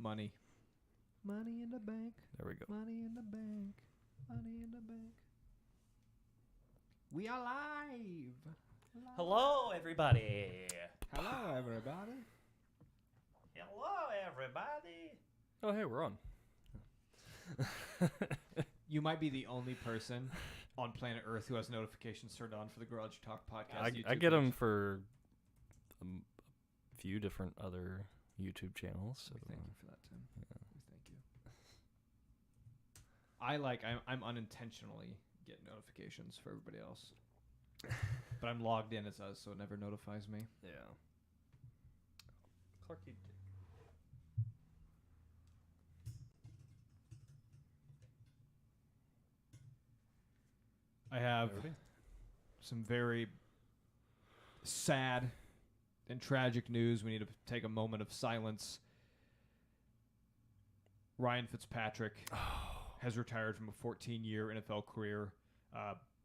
Money. Money in the bank. There we go. Money in the bank. Money in the bank. We are live. Hello, everybody. Hello, everybody. Hello, everybody. Oh, hey, we're on. You might be the only person on planet Earth who has notifications turned on for the Garage Talk podcast. I get them for a few different other YouTube channels. So Thank you for that, Tim. Yeah. Thank you. I'm unintentionally getting notifications for everybody else. But I'm logged in as us, so it never notifies me. Yeah. Clarky. I have some very sad and tragic news. We need to take a moment of silence. Ryan Fitzpatrick has retired from a 14-year NFL career.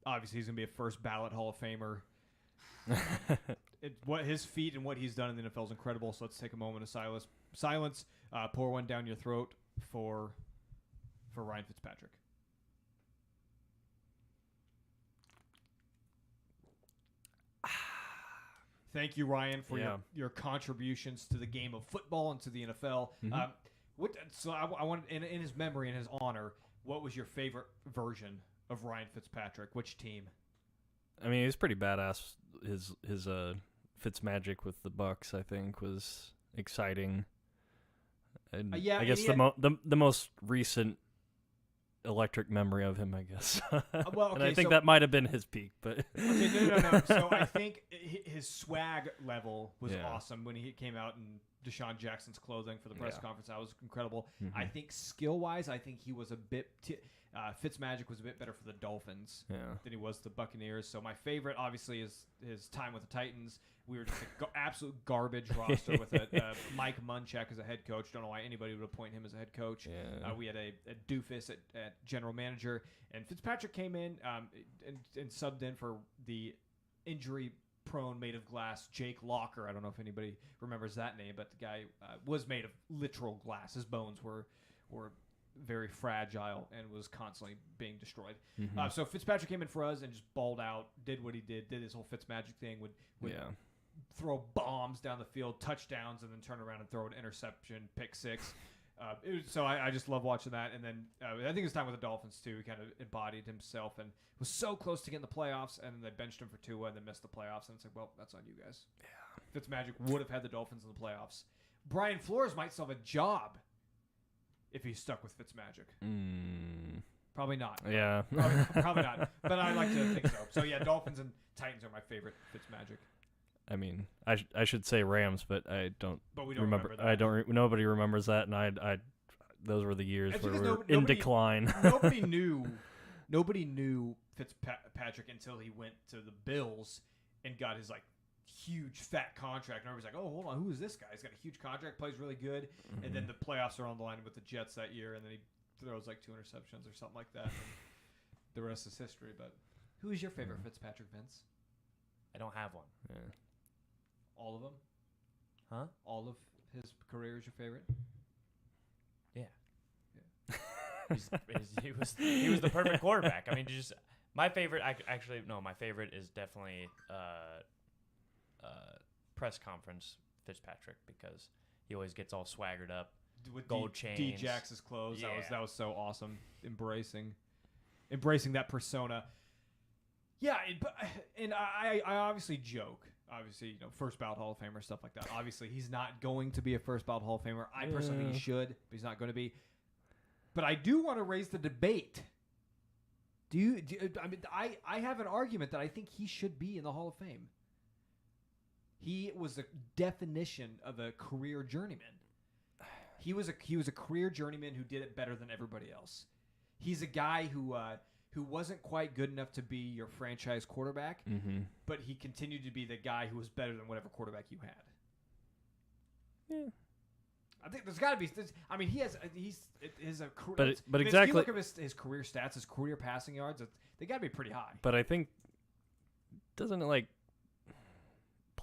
Obviously, he's going to be a first ballot Hall of Famer. What his feat and what he's done in the NFL is incredible. So let's take a moment of silence. Pour one down your throat for Ryan Fitzpatrick. Thank you, Ryan, for your contributions to the game of football and to the NFL. Mm-hmm. I wanted in his memory and his honor, what was your favorite version of Ryan Fitzpatrick? Which team? I mean, he's pretty badass. His Fitzmagic with the Bucks, I think, was exciting. And I guess the most recent electric memory of him, I guess. And I think that might have been his peak, but okay, no. So I think his swag level was awesome when he came out in Deshaun Jackson's clothing for the press conference. That was incredible. Mm-hmm. I think skill-wise, I think he was a bit Fitzmagic was a bit better for the Dolphins than he was the Buccaneers. So my favorite, obviously, is his time with the Titans. We were just an absolute garbage roster with Mike Munchak as a head coach. Don't know why anybody would appoint him as a head coach. Yeah. We had a doofus at general manager. And Fitzpatrick came in and subbed in for the injury-prone, made of glass, Jake Locker. I don't know if anybody remembers that name, but the guy was made of literal glass. His bones were very fragile and was constantly being destroyed. Mm-hmm. So Fitzpatrick came in for us and just balled out, did what he did his whole Fitzmagic thing, would throw bombs down the field, touchdowns, and then turn around and throw an interception, pick six. So I just love watching that. And then I think his time with the Dolphins, too, he kind of embodied himself and was so close to getting the playoffs, and then they benched him for Tua and then missed the playoffs. And it's like, well, that's on you guys. Yeah. Fitzmagic would have had the Dolphins in the playoffs. Brian Flores might still have a job if he's stuck with Fitzmagic. Probably not. Yeah. Probably not. But I like to think so. So, yeah, Dolphins and Titans are my favorite Fitzmagic. I mean, I should say Rams, but I don't. But we don't remember that. I don't. Nobody remembers that, and I those were the years where we were in decline. Nobody knew Fitzpatrick until he went to the Bills and got his huge fat contract, and everybody's like, "Oh, hold on, who is this guy? He's got a huge contract, plays really good." Mm-hmm. And then the playoffs are on the line with the Jets that year, and then he throws 2 interceptions or something like that. And the rest is history. But who is your favorite Fitzpatrick, Vince? I don't have one. Yeah. All of them? Huh? All of his career is your favorite? Yeah. He was the perfect quarterback. I mean, my favorite. My favorite is definitely press conference Fitzpatrick, because he always gets all swaggered up with gold chains. D-Jax's clothes. Yeah. That was so awesome. Embracing that persona. Yeah, and I obviously joke. Obviously, first ballot Hall of Famer, stuff like that. Obviously, he's not going to be a first ballot Hall of Famer. I personally think he should, but he's not going to be. But I do want to raise the debate. I have an argument that I think he should be in the Hall of Fame. He was the definition of a career journeyman. He was a career journeyman who did it better than everybody else. He's a guy who wasn't quite good enough to be your franchise quarterback, but he continued to be the guy who was better than whatever quarterback you had. Yeah. I think there's got to be. I mean, he's a career. But exactly. If you look at his career stats, his career passing yards, they got to be pretty high. But I think doesn't it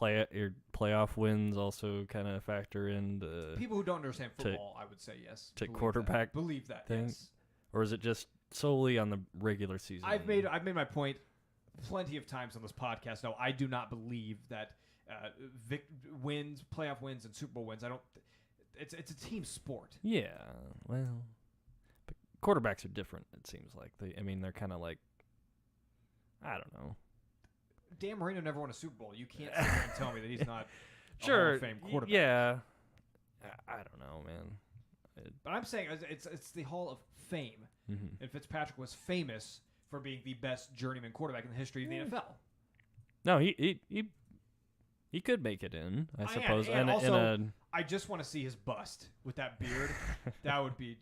playoff wins also kind of factor in people who don't understand football. I would say yes. To quarterback believe that thing, yes. Or is it just solely on the regular season? I've made my point plenty of times on this podcast. No, I do not believe that playoff wins, and Super Bowl wins. I don't. It's a team sport. Yeah, well, but quarterbacks are different. It seems like they're kind of like, I don't know. Dan Marino never won a Super Bowl. You can't sit there and tell me that he's not a sure, Hall of Fame quarterback. Yeah, I don't know, man. But I'm saying it's the Hall of Fame, and Fitzpatrick was famous for being the best journeyman quarterback in the history of the NFL. No, he could make it in, I suppose. And also, I just want to see his bust with that beard. That would be.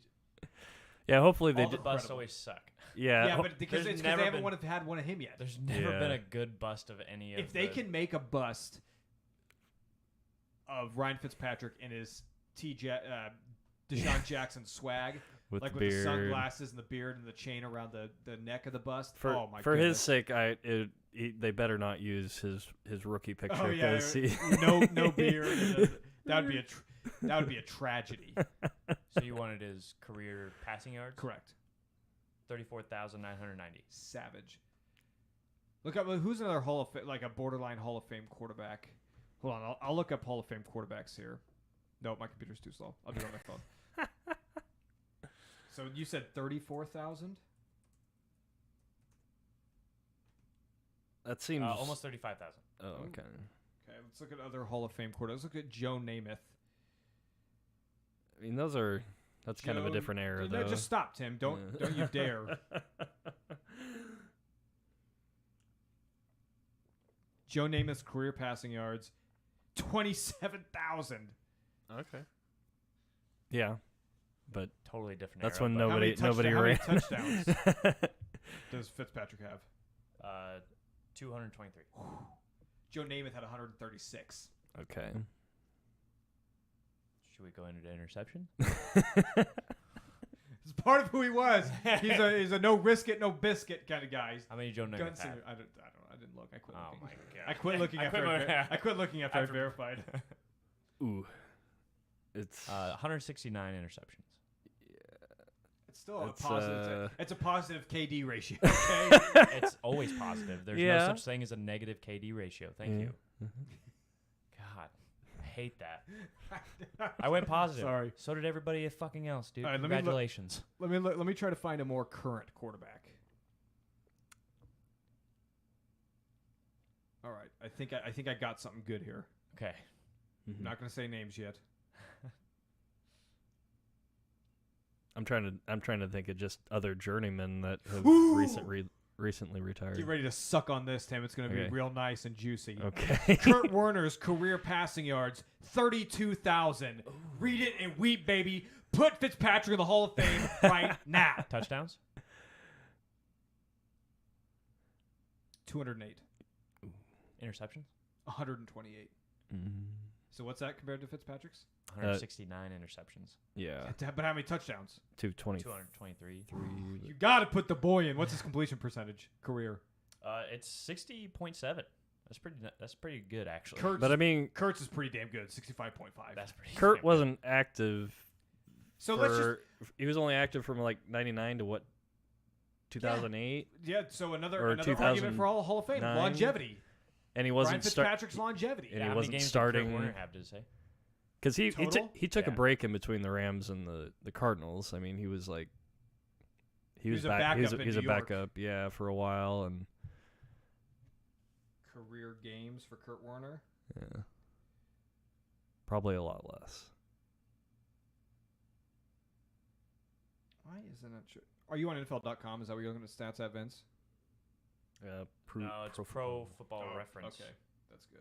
Yeah, hopefully all the busts always suck. Yeah, but because they haven't had one of him yet. There's never been a good bust of any of. If they can make a bust of Ryan Fitzpatrick in his Deshaun Jackson swag, with the sunglasses and the beard and the chain around the neck of the bust. For his sake, they better not use his rookie picture. Oh yeah, no beard. That would be a tragedy. So you wanted his career passing yards? Correct. 34,990. Savage. Look up who's another Hall of Fame, like a borderline Hall of Fame quarterback. Hold on, I'll look up Hall of Fame quarterbacks here. No, my computer's too slow. I'll do it on my phone. So you said 34,000? That seems almost 35,000. Oh, okay. Okay, let's look at other Hall of Fame quarterbacks. Let's look at Joe Namath. I mean, that's kind of a different era, though. Just stop, Tim. Don't you dare. Joe Namath's career passing yards, 27,000. Okay. Yeah, but totally different. That's era, when nobody how many touchdowns does Fitzpatrick have? 223. Joe Namath had 136. Okay. Should we go into interception? It's part of who he was. He's a no risk it, no biscuit kind of guy. How many Joe Namath had? I don't know. I didn't look. I quit looking. Oh my god. I quit looking after I verified. Ooh. It's 169 interceptions. It's still a positive. It's a positive KD ratio. Okay. It's always positive. There's no such thing as a negative KD ratio. Thank you. God, I hate that. I went positive. Sorry. So did everybody fucking else, dude. All right, Congratulations. Let me try to find a more current quarterback. All right. I think I got something good here. Okay. I'm not going to say names yet. I'm trying to think of just other journeymen that have recently retired. Get ready to suck on this, Tim. It's going to be real nice and juicy. Okay. Kurt Warner's career passing yards, 32,000. Read it and weep, baby. Put Fitzpatrick in the Hall of Fame right now. Touchdowns? 208. Interceptions? 128. So what's that compared to Fitzpatrick's? 169 interceptions. Yeah. But how many touchdowns? 223. You got to put the boy in. What's his completion percentage career? It's 60.7. That's pretty good actually. Kurtz is pretty damn good. 65.5. That's pretty. Kurt wasn't active. So he was only active from like 99 to what? 2008. Yeah. So another argument for all Hall of Fame longevity. And he wasn't Ryan Fitzpatrick's longevity. And he wasn't starting. Did Warner have to say? Because he took a break in between the Rams and the Cardinals. I mean, he was like he was a backup, for a while, and career games for Kurt Warner. Yeah, probably a lot less. Why isn't it? Are you on NFL.com? Is that where you're looking at stats at, Vince? No, it's Pro Football Reference. Okay, that's good.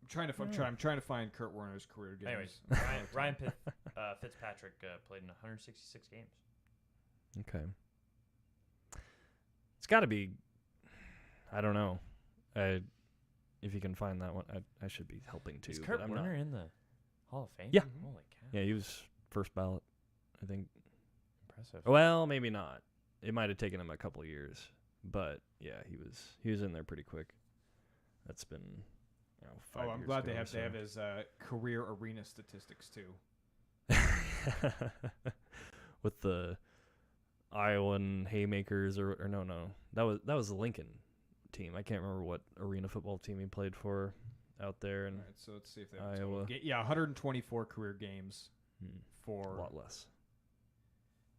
I'm trying to find Kurt Warner's career games. Anyways, Ryan Fitzpatrick played in 166 games. Okay. It's got to be. I don't know. If you can find that one, I should be helping too. Is Kurt Warner in the Hall of Fame? Yeah. Holy cow. Yeah, he was first ballot, I think. Impressive. Well, maybe not. It might have taken him a couple of years, but yeah, he was in there pretty quick. That's been 5 years I'm glad ago, they have his career arena statistics too. With the Iowan Haymakers or no, that was the Lincoln team. I can't remember what arena football team he played for out there in so let's see if they have Iowa. 124 career games for a lot less.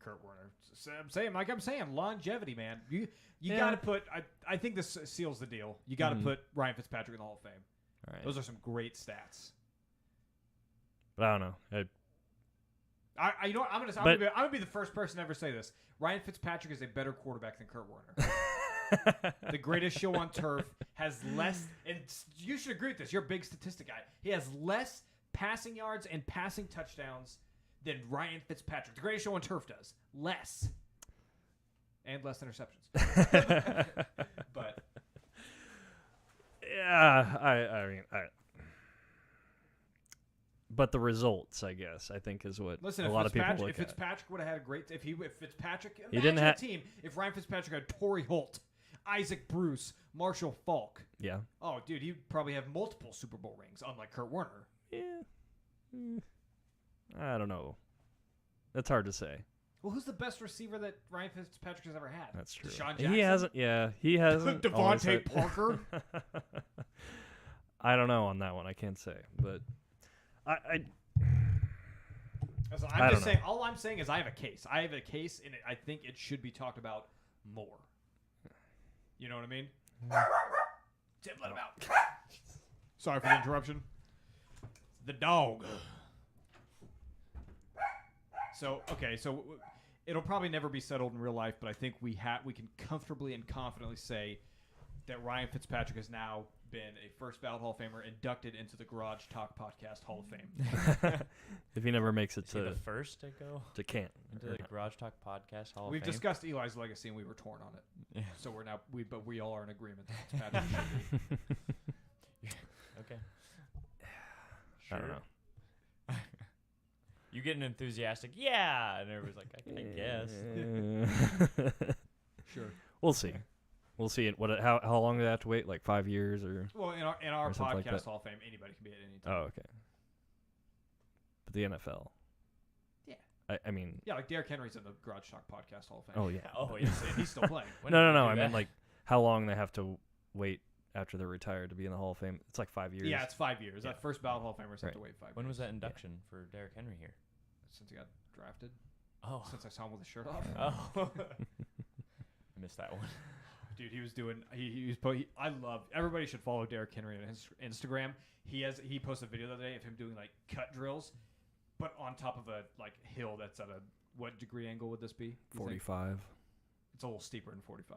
Kurt Warner. So I'm saying longevity, man. You got to put. I think this seals the deal. You got to put Ryan Fitzpatrick in the Hall of Fame. All right. Those are some great stats. But I don't know. You know what? I'm gonna be the first person to ever say this. Ryan Fitzpatrick is a better quarterback than Kurt Warner. The greatest show on turf has less, and you should agree with this. You're a big statistic guy. He has less passing yards and passing touchdowns than Ryan Fitzpatrick. The greatest show on turf does. Less. And less interceptions. But yeah, I mean, but the results, I guess, I think is what a lot of people look if Fitzpatrick would have had a great, if Fitzpatrick, he didn't have a team. If Ryan Fitzpatrick had Torrey Holt, Isaac Bruce, Marshall Faulk. Yeah. Oh, dude, he'd probably have multiple Super Bowl rings, unlike Kurt Warner. Yeah. I don't know. That's hard to say. Well, who's the best receiver that Ryan Fitzpatrick has ever had? That's true. Deshaun Jackson? He hasn't. Yeah, he hasn't. Devontae Parker? I don't know on that one. I can't say, but I'm just saying. All I'm saying is I have a case. I have a case, and I think it should be talked about more. You know what I mean? Tim, let him out. Sorry for the interruption. The dog. So it'll probably never be settled in real life, but I think we can comfortably and confidently say that Ryan Fitzpatrick has now been a first ballot Hall of Famer, inducted into the Garage Talk Podcast Hall of Fame. If he never makes it to the first to go to Canton into the Garage Talk Podcast Hall of Fame. We've discussed Eli's legacy and we were torn on it. Yeah. So we all are in agreement that Fitzpatrick should be. Okay. Sure. I don't know. You get an enthusiastic, yeah, and everybody's like, I guess. Sure. We'll see. We'll see. How long do they have to wait? Like 5 years or? Well, in our podcast Hall of Fame, anybody can be at any time. Oh, okay. But the NFL. Yeah. I mean. Yeah, like Derrick Henry's in the Garage Talk Podcast Hall of Fame. Oh yeah. Oh, he's still playing. No. I meant like how long they have to wait after they're retired to be in the Hall of Fame. It's like 5 years. Yeah, it's 5 years. That first ballot Hall of Famers have to wait 5 years. When was that induction for Derrick Henry here? Since he got drafted. Oh. Since I saw him with his shirt off. Oh. I missed that one. Dude, he was doing. I love. Everybody should follow Derrick Henry on his Instagram. He posted a video the other day of him doing like cut drills, but on top of a like hill that's at a what degree angle would this be? 45. It's a little steeper than 45.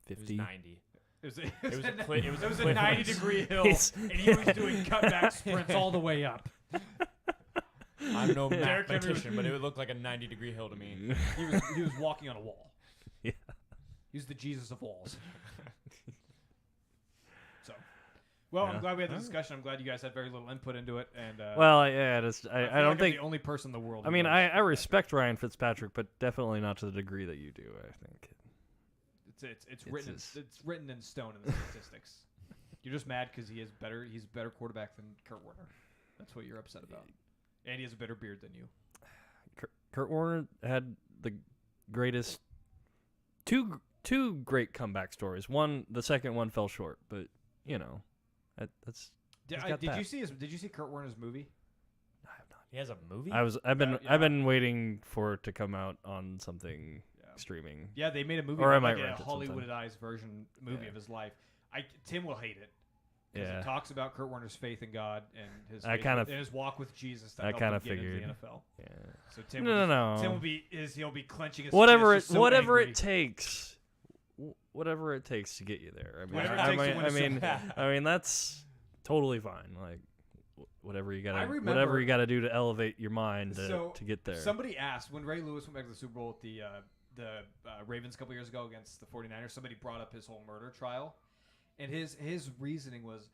50. It was 90. It was a 90-degree hill, and he was doing cutback sprints all the way up. I'm no mathematician, but it would look like a 90-degree hill to me. He was walking on a wall. Yeah. He was the Jesus of walls. So, well, I'm glad we had the discussion. I'm glad you guys had very little input into it. And I don't think I'm the only person in the world. I mean, I respect Ryan Fitzpatrick, but definitely not to the degree that you do. I think it's written in stone in the statistics. You're just mad because he's a better quarterback than Kurt Warner. That's what you're upset about. And he has a better beard than you. Kurt Warner had the greatest two great comeback stories. The second one fell short, but you know, that's. Did you see Kurt Warner's movie? I have not. He has a movie? I've been waiting for it to come out on something streaming. Yeah, they made a movie, or like a Hollywoodized version movie of his life. Tim will hate it. Because it talks about Kurt Warner's faith in God and his walk with Jesus that helped him get into the NFL. Yeah. So Tim will be clenching his whatever fist, it takes. Whatever it takes to get you there. I mean that's totally fine. Like whatever you gotta do to elevate your mind to get there. Somebody asked when Ray Lewis went back to the Super Bowl with the Ravens a couple years ago against the 49ers, somebody brought up his whole murder trial. And his reasoning was,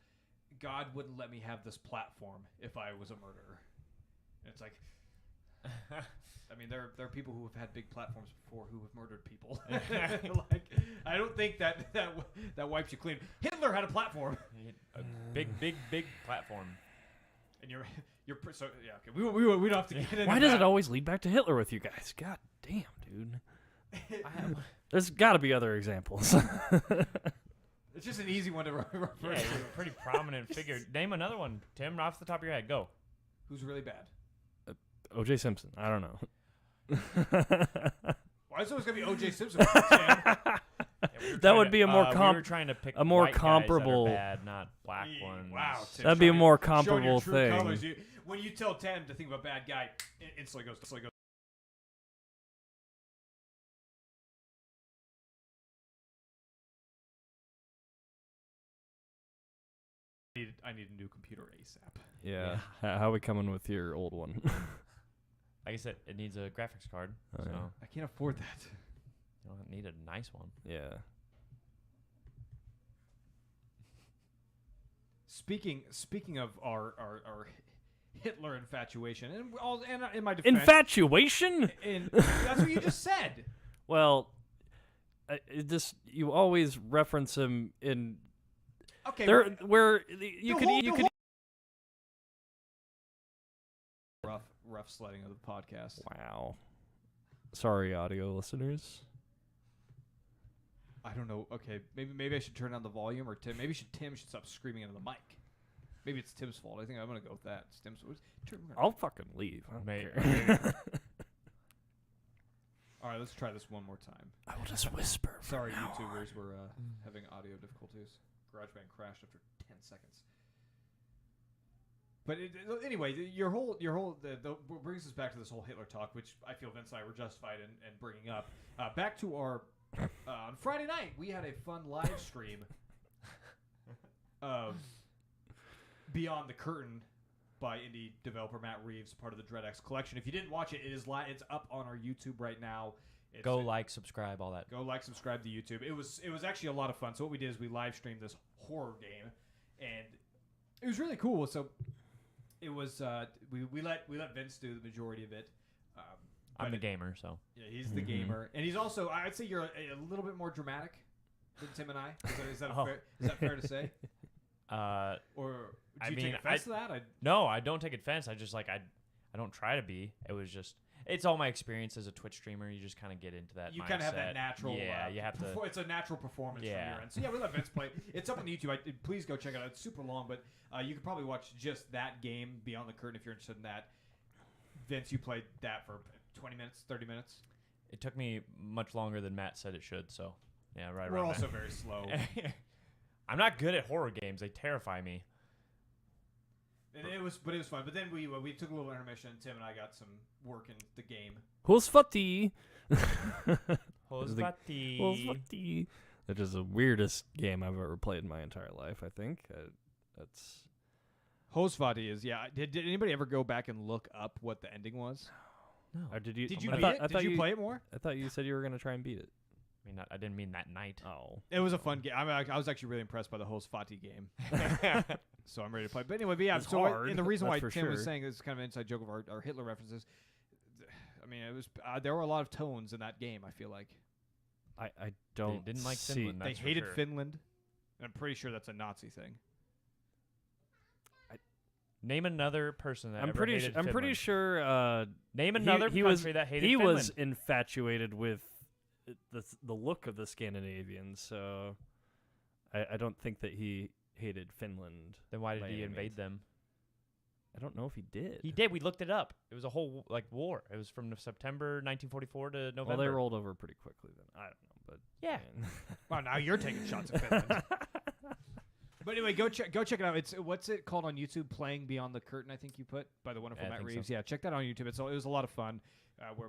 God wouldn't let me have this platform if I was a murderer. And it's like, I mean, there are people who have had big platforms before who have murdered people. I don't think that wipes you clean. Hitler had a platform. A big platform. And you're so yeah. Okay, we don't have to get into. Why does it always lead back to Hitler with you guys? God damn, dude. There's got to be other examples. It's just an easy one to refer to. He's a pretty prominent figure. Name another one, Tim, off the top of your head. Go. Who's really bad? O.J. Simpson. I don't know. Why is it always gonna be O.J. Simpson? That would be a more we were trying to pick a more comparable. Bad, not black ones. Wow, Tim, that'd be a more comparable thing. Colors. When you tell Tim to think of a bad guy, it instantly goes. I need a new computer ASAP. Yeah. How are we coming with your old one? Like I said, it needs a graphics card. Oh, so yeah. I can't afford that. You don't need a nice one. Yeah. Speaking of our Hitler infatuation, and in my defense, infatuation? That's what you just said. Well, you always reference him in. Okay. Where you could. Rough sledding of the podcast. Wow. Sorry, audio listeners. I don't know. Okay, maybe I should turn down the volume, or Tim should stop screaming into the mic. Maybe it's Tim's fault. I think I'm gonna go with that. It's Tim's fault. I'll fucking leave. Maybe. All right, let's try this one more time. I will just whisper. Sorry, YouTubers, we're having audio difficulties. GarageBand crashed after 10 seconds. But anyway, your whole brings us back to this whole Hitler talk, which I feel Vince and I were justified in bringing up. Back to our on Friday night, we had a fun live stream of Beyond the Curtain by indie developer Matt Reeves, part of the DreadX collection. If you didn't watch it, it's up on our YouTube right now. Go like, subscribe, all that. Go like, subscribe to YouTube. It was actually a lot of fun. So what we did is we live streamed this horror game, and it was really cool. So it was we let Vince do the majority of it. I'm the gamer, so yeah, he's the gamer, and he's also, I'd say you're a little bit more dramatic than Tim and I. Is that fair to say? Or do you take offense to that? No, I don't take offense. I just I don't try to be. It was just. It's all my experience as a Twitch streamer. You just kind of get into that. You kind of have that natural. Yeah, you have to. It's a natural performance from your end. So yeah, we let Vince play. It's up on YouTube. Please go check it out. It's super long, but you could probably watch just that game, Beyond the Curtain, if you're interested in that. Vince, you played that for 20 minutes, 30 minutes. It took me much longer than Matt said it should. So yeah, right. We're also very slow. I'm not good at horror games. They terrify me. And it was fun. But then we took a little intermission. Tim and I got some work in the game. Hosfati. Hosfati. That is the weirdest game I've ever played in my entire life. I think that's. Hosfati is Did anybody ever go back and look up what the ending was? No. Or did you? Did you beat it? Did you play it more? I thought you said you were going to try and beat it. I mean, I didn't mean that night. Oh. It was a fun game. I was actually really impressed by the Hosfati game. So I'm ready to play. But anyway, it's hard. And the reason why Tim was saying this is kind of an inside joke of our Hitler references. I mean, it was there were a lot of tones in that game. I feel like. I don't. They didn't like Finland. They hated Finland. I'm pretty sure that's a Nazi thing. Name another person that I'm pretty sure. Name another country that hated Finland. He was infatuated with the look of the Scandinavians, so I don't think that he hated Finland. Then why did he invade them? I don't know if he did. He did. We looked it up. It was a whole war. It was from September 1944 to November. Well, they rolled over pretty quickly then. I don't know, but yeah. Well, now you're taking shots at Finland. But anyway, go check it out. What's it called on YouTube? Playing Beyond the Curtain, I think you put by the wonderful Matt Reeves. So. Yeah, check that out on YouTube. It was a lot of fun. We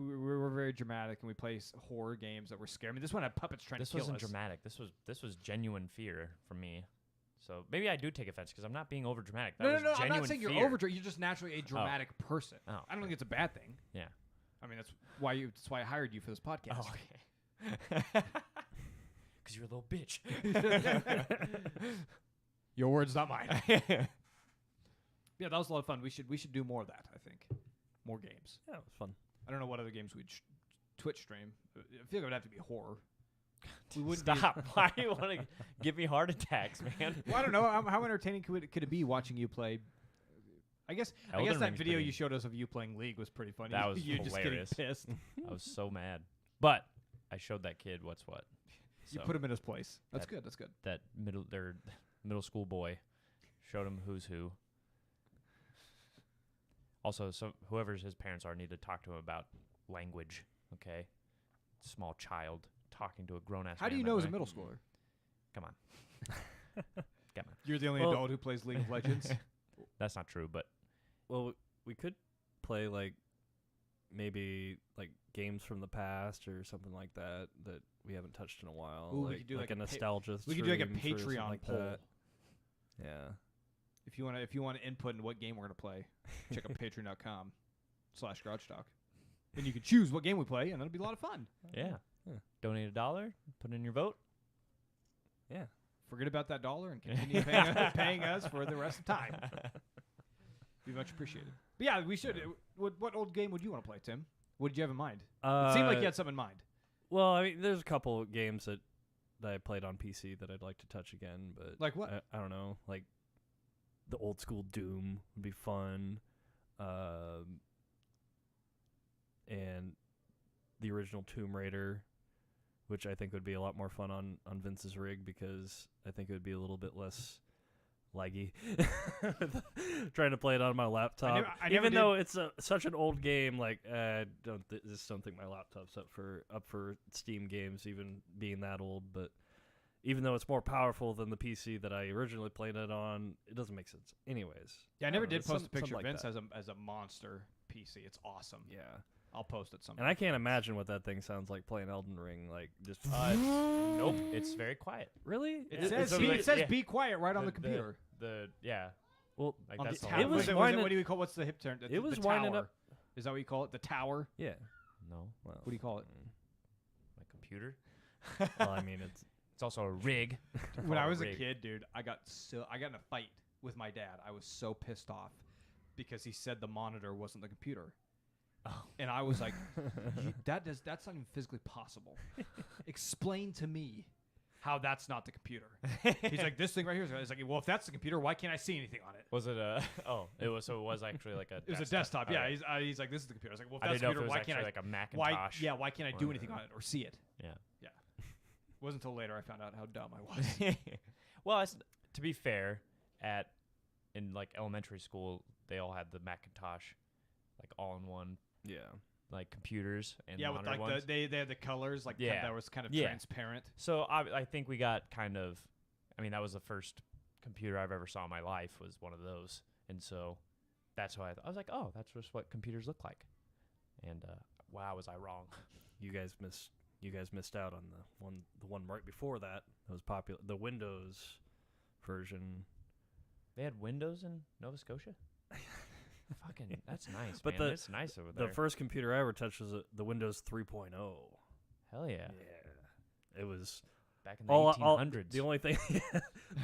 were very dramatic, and we play horror games that were scary. I mean, this one had puppets trying to kill us. This wasn't dramatic. This was genuine fear from me. So maybe I do take offense because I'm not being over dramatic. No. I'm not saying you're over. You're just naturally a dramatic person. Oh, I don't think it's a bad thing. Yeah. I mean, that's why I hired you for this podcast. Oh, okay. Because you're a little bitch. Your words, not mine. Yeah, that was a lot of fun. We should do more of that. I think more games. Yeah, it was fun. I don't know what other games we'd Twitch stream. I feel like it would have to be horror. We wouldn't stop. Why do you want to give me heart attacks, man? Well, I don't know. How entertaining could it be watching you play? I guess that video you showed us of you playing League was pretty funny. That was you hilarious. Just getting pissed. I was so mad. But I showed that kid what's what. You put him in his place. That's good. That's good. That middle school boy, showed him who's who. Also, whoever's his parents are need to talk to him about language. Okay, small child talking to a grown ass. How do you know as a middle schooler? Come on. Come on. You're the only adult who plays League of Legends. That's not true, but we could play like maybe like games from the past or something like that we haven't touched in a while. Ooh, like, we could do like a nostalgia. We could do like a Patreon poll. That. Yeah. If you want to input in what game we're gonna play, check out patreon.com/Garage Talk, and you can choose what game we play, and it'll be a lot of fun. Yeah. Donate $1, put in your vote. Yeah. Forget about that $1 and continue paying us for the rest of the time. Be much appreciated. But yeah, we should. What old game would you want to play, Tim? What did you have in mind? It seemed like you had something in mind. Well, I mean, there's a couple of games that I played on PC that I'd like to touch again, but like what? I don't know. Like the old school Doom would be fun, and the original Tomb Raider, which I think would be a lot more fun on Vince's rig because I think it would be a little bit less laggy trying to play it on my laptop. Even though it's such an old game, like just don't think my laptop's up for Steam games, even being that old. But even though it's more powerful than the PC that I originally played it on, it doesn't make sense. Anyways, yeah, I never did post a picture of Vince as a monster PC. It's awesome. Yeah. I'll post it sometime. And I can't imagine what that thing sounds like playing Elden Ring. Like just nope, it's very quiet. Really? It says be quiet right on the computer. Well, like that's it was winding. What do we call? What's the hip turn? It was winding up. Is that what you call it? The tower? Yeah. No. Well, what do you call it? My computer. Well, I mean, it's also a rig. When I was a kid, dude, I got in a fight with my dad. I was so pissed off because he said the monitor wasn't the computer. Oh. And I was like, that's not even physically possible. Explain to me how that's not the computer. He's like, this thing right here. He's like, well, if that's the computer, why can't I see anything on it? Was it it was actually like a It was a desktop. Yeah. He's like, this is the computer. I was like, well, if that's the computer, why can't I like a Macintosh? Why can't I do anything on it or see it? Yeah. Yeah. It wasn't until later I found out how dumb I was. Well, to be fair, in like elementary school, they all had the Macintosh, like all in one. Yeah. Like computers and with like ones. they had the colors like that was kind of transparent. So I think we got kind of, I mean, that was the first computer I've ever saw in my life was one of those, and so that's why I was like, oh, that's just what computers look like, and wow, was I wrong? You guys missed out on the one right before that. That was popular. The Windows version. They had Windows in Nova Scotia. Fucking, that's nice, but man. It's nice over there. The first computer I ever touched was the Windows 3.0. Hell yeah. Yeah. It was back in the 1800s. The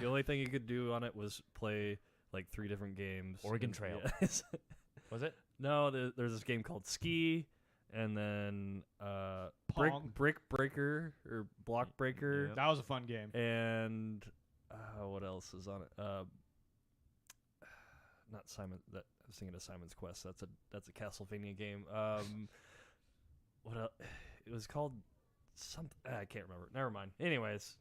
only thing you could do on it was play like 3 different games. Oregon Trail. Yeah. Was it? No, there's this game called Ski, and then Brick Breaker or Block Breaker. That was a fun game. And what else is on it? Not Simon. I was thinking of Simon's Quest. That's a Castlevania game. What else? It was called something. I can't remember. Never mind. Anyways,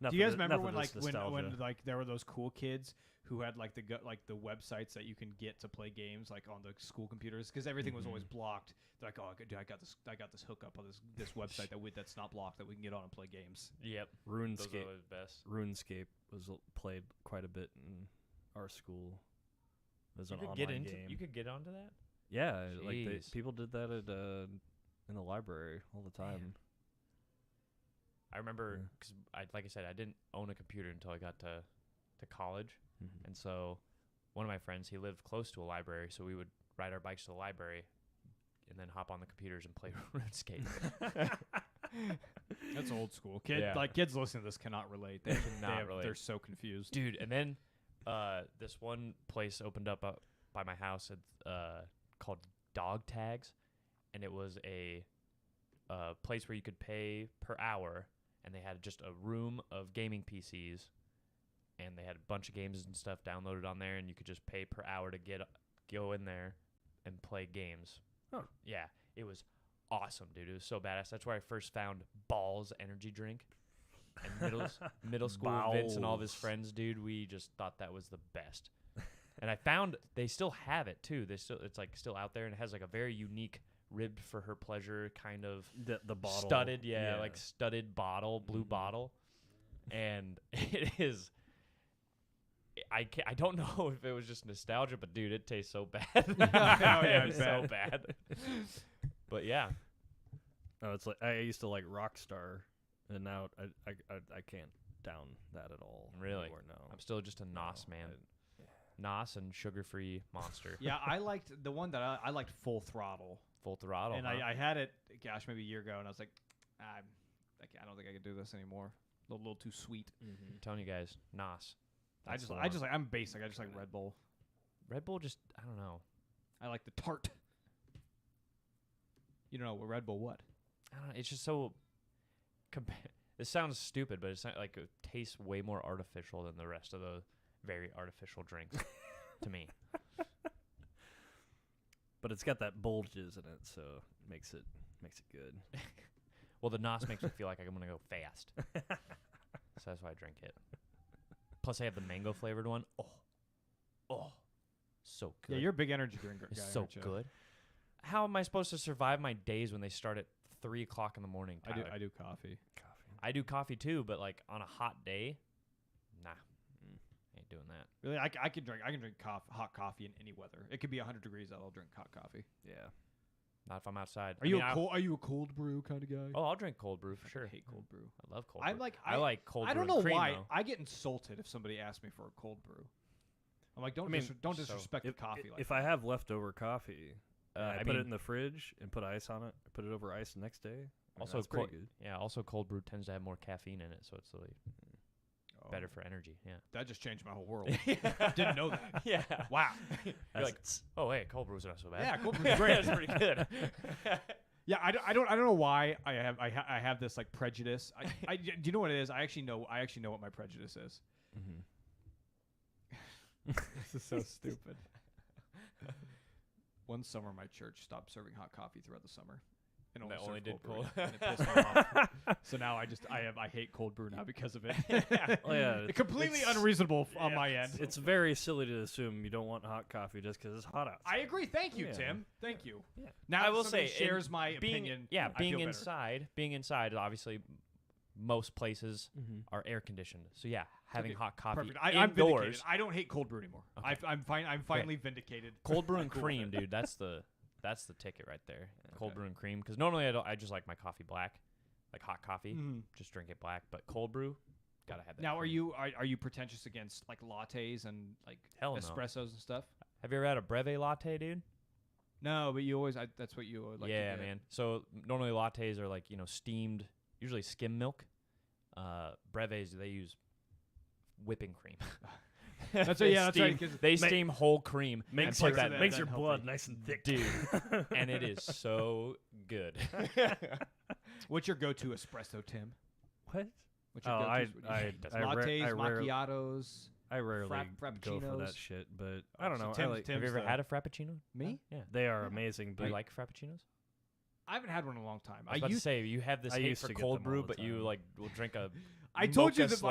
do you guys remember when like there were those cool kids who had like the websites that you can get to play games like on the school computers because everything was always blocked. They're like, oh, I got this hookup on this website that's not blocked that we can get on and play games. Yep. RuneScape. Those are the best. RuneScape was played quite a bit in our school. There's an online game. You could get onto that? Yeah, like people did that in the library all the time. Man. I remember because like I said, I didn't own a computer until I got to college, and so one of my friends, he lived close to a library, so we would ride our bikes to the library and then hop on the computers and play RuneScape. That's old school. Kids listening to this cannot relate. They cannot relate. They're so confused, dude. And then this one place opened up by my house called dog tags, and it was a place where you could pay per hour, and they had just a room of gaming PCs, and they had a bunch of games and stuff downloaded on there, and you could just pay per hour to go in there and play games. Oh. Yeah, it was awesome, dude. It was so badass. That's where I first found Balls energy drink. And middle school Vince and all of his friends, dude, we just thought that was the best. And I found they still have it too. It's like still out there, and it has like a very unique ribbed for her pleasure kind of the bottle studded, like studded bottle, blue bottle, and it is. I don't know if it was just nostalgia, but dude, it tastes so bad. It's so bad. But yeah, no, it's like I used to like Rockstar, and now I can't down that at all. Really? Anymore, no, I'm still just a NOS man. NOS and sugar-free Monster. Yeah, I liked the one that I liked Full Throttle. Full Throttle. And I had it, gosh, maybe a year ago, and I was like, I don't think I can do this anymore. A little too sweet. Mm-hmm. I'm telling you guys, NOS. I'm basic. I just like Red Bull. Red Bull just, I don't know. I like the tart. You don't know what Red Bull what? I don't know. It's just so. This sounds stupid, but it's not like it tastes way more artificial than the rest of the very artificial drinks to me. But it's got that bulges in it, so it makes it good. Well, the NOS makes me feel like I'm gonna go fast, so that's why I drink it. Plus, I have the mango flavored one. Oh, so good. Yeah, you're a big energy drinker. It's so good. How am I supposed to survive my days when they start at 3:00 in the morning? Tyler? I do coffee. I do coffee too, but like on a hot day, nah, ain't doing that. Really, I can drink hot coffee in any weather. It could be 100 degrees out. I'll drink hot coffee. Yeah. Not if I'm outside. Are you a cold brew kind of guy? Oh, I'll drink cold brew for sure. I hate cold brew. I love cold brew. I like cold brew. I don't know cream, why. though. I get insulted if somebody asks me for a cold brew. I'm like, don't disrespect the coffee. If I have leftover coffee, I put mean, it in the fridge and put ice on it. I put it over ice the next day. Also, that's pretty good. Yeah. Also, cold brew tends to have more caffeine in it, so it's like better for energy. Yeah. That just changed my whole world. Didn't know that. Yeah. Wow. You're like, oh hey, cold brew's not so bad. Yeah, cold brew's great. It's pretty good. Yeah, I don't know why I have this like prejudice. Do you know what it is? I actually know what my prejudice is. Mm-hmm. This is so stupid. One summer, my church stopped serving hot coffee throughout the summer. And only did cold. And it pissed me off. So now I hate cold brew now because of it. Well, yeah, completely unreasonable on my end. It's very silly to assume you don't want hot coffee just because it's hot outside. I agree. Thank you, Tim. Thank you. Yeah. Now I will say, shares my opinion. Yeah, I feel being inside, obviously, most places are air conditioned. So yeah, having hot coffee perfect. I'm vindicated. I don't hate cold brew anymore. Okay. I'm finally vindicated. Cold brew and cream, dude. That's the ticket right there. Cold brew and cream. Because normally I just like my coffee black, like hot coffee. Just drink it black. But cold brew, gotta have that. Now, cream. Are you pretentious against like lattes and like espressos and stuff? Have you ever had a breve latte, dude? No, but you always that's what you like. Yeah, man. So normally lattes are like steamed, usually skim milk. Breves they use whipping cream. That's right. They steam whole cream. Makes your blood nice and thick, dude. And it is so good. What's your go-to espresso, Tim? What? What's your go-to? Lattes, macchiatos. I rarely go for that shit, but I don't know. Have you ever had a frappuccino? Me? Yeah. They are amazing. Do you like frappuccinos? I haven't had one in a long time. I was about to say you have this hate for cold brew, but you will drink a. I told you that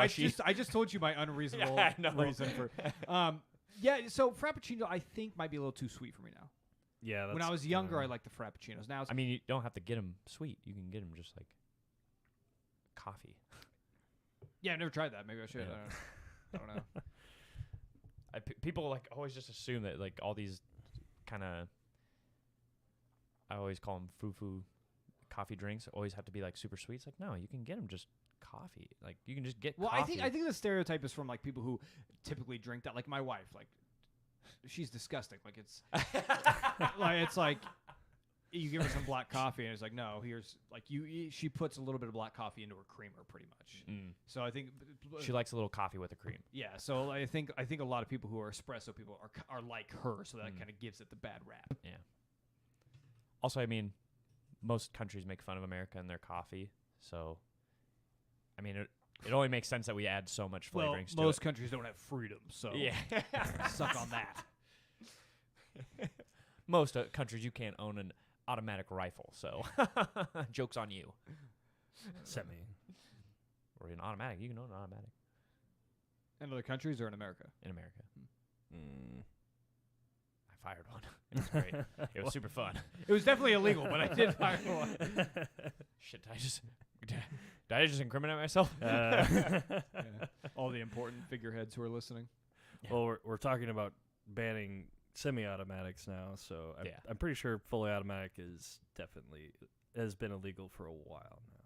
I just told you my unreasonable reason for. Yeah, so frappuccino I think might be a little too sweet for me now. Yeah, when I was younger, I liked the frappuccinos. Now, I mean, you don't have to get them sweet. You can get them just like coffee. Yeah, I've never tried that. Maybe I should. I don't know. People always just assume that all these kind of. I always call them foo-foo coffee drinks. Always have to be super sweet. It's like, no, you can get them just coffee. Like you can just get. Well, coffee. I think the stereotype is from people who typically drink that. Like my wife, she's disgusting. It's it's like you give her some black coffee and it's like, no, here's she puts a little bit of black coffee into her creamer pretty much. So I think she likes a little coffee with the cream. Yeah, so I think a lot of people who are espresso people are like her, so that kind of gives it the bad rap. Yeah. Also, I mean, most countries make fun of America and their coffee, so I mean, it only makes sense that we add so much flavorings to it. Most countries don't have freedom, so yeah, suck on that. Most countries you can't own an automatic rifle, so joke's on you. Semi. Or an automatic, you can own an automatic. In other countries or in America? In America. I fired one. It was great. It was super fun. It was definitely illegal, but I did fire one. Shit, did I just incriminate myself? Yeah. All the important figureheads who are listening. Well, we're talking about banning semi-automatics now, so I'm pretty sure fully automatic has been illegal for a while now.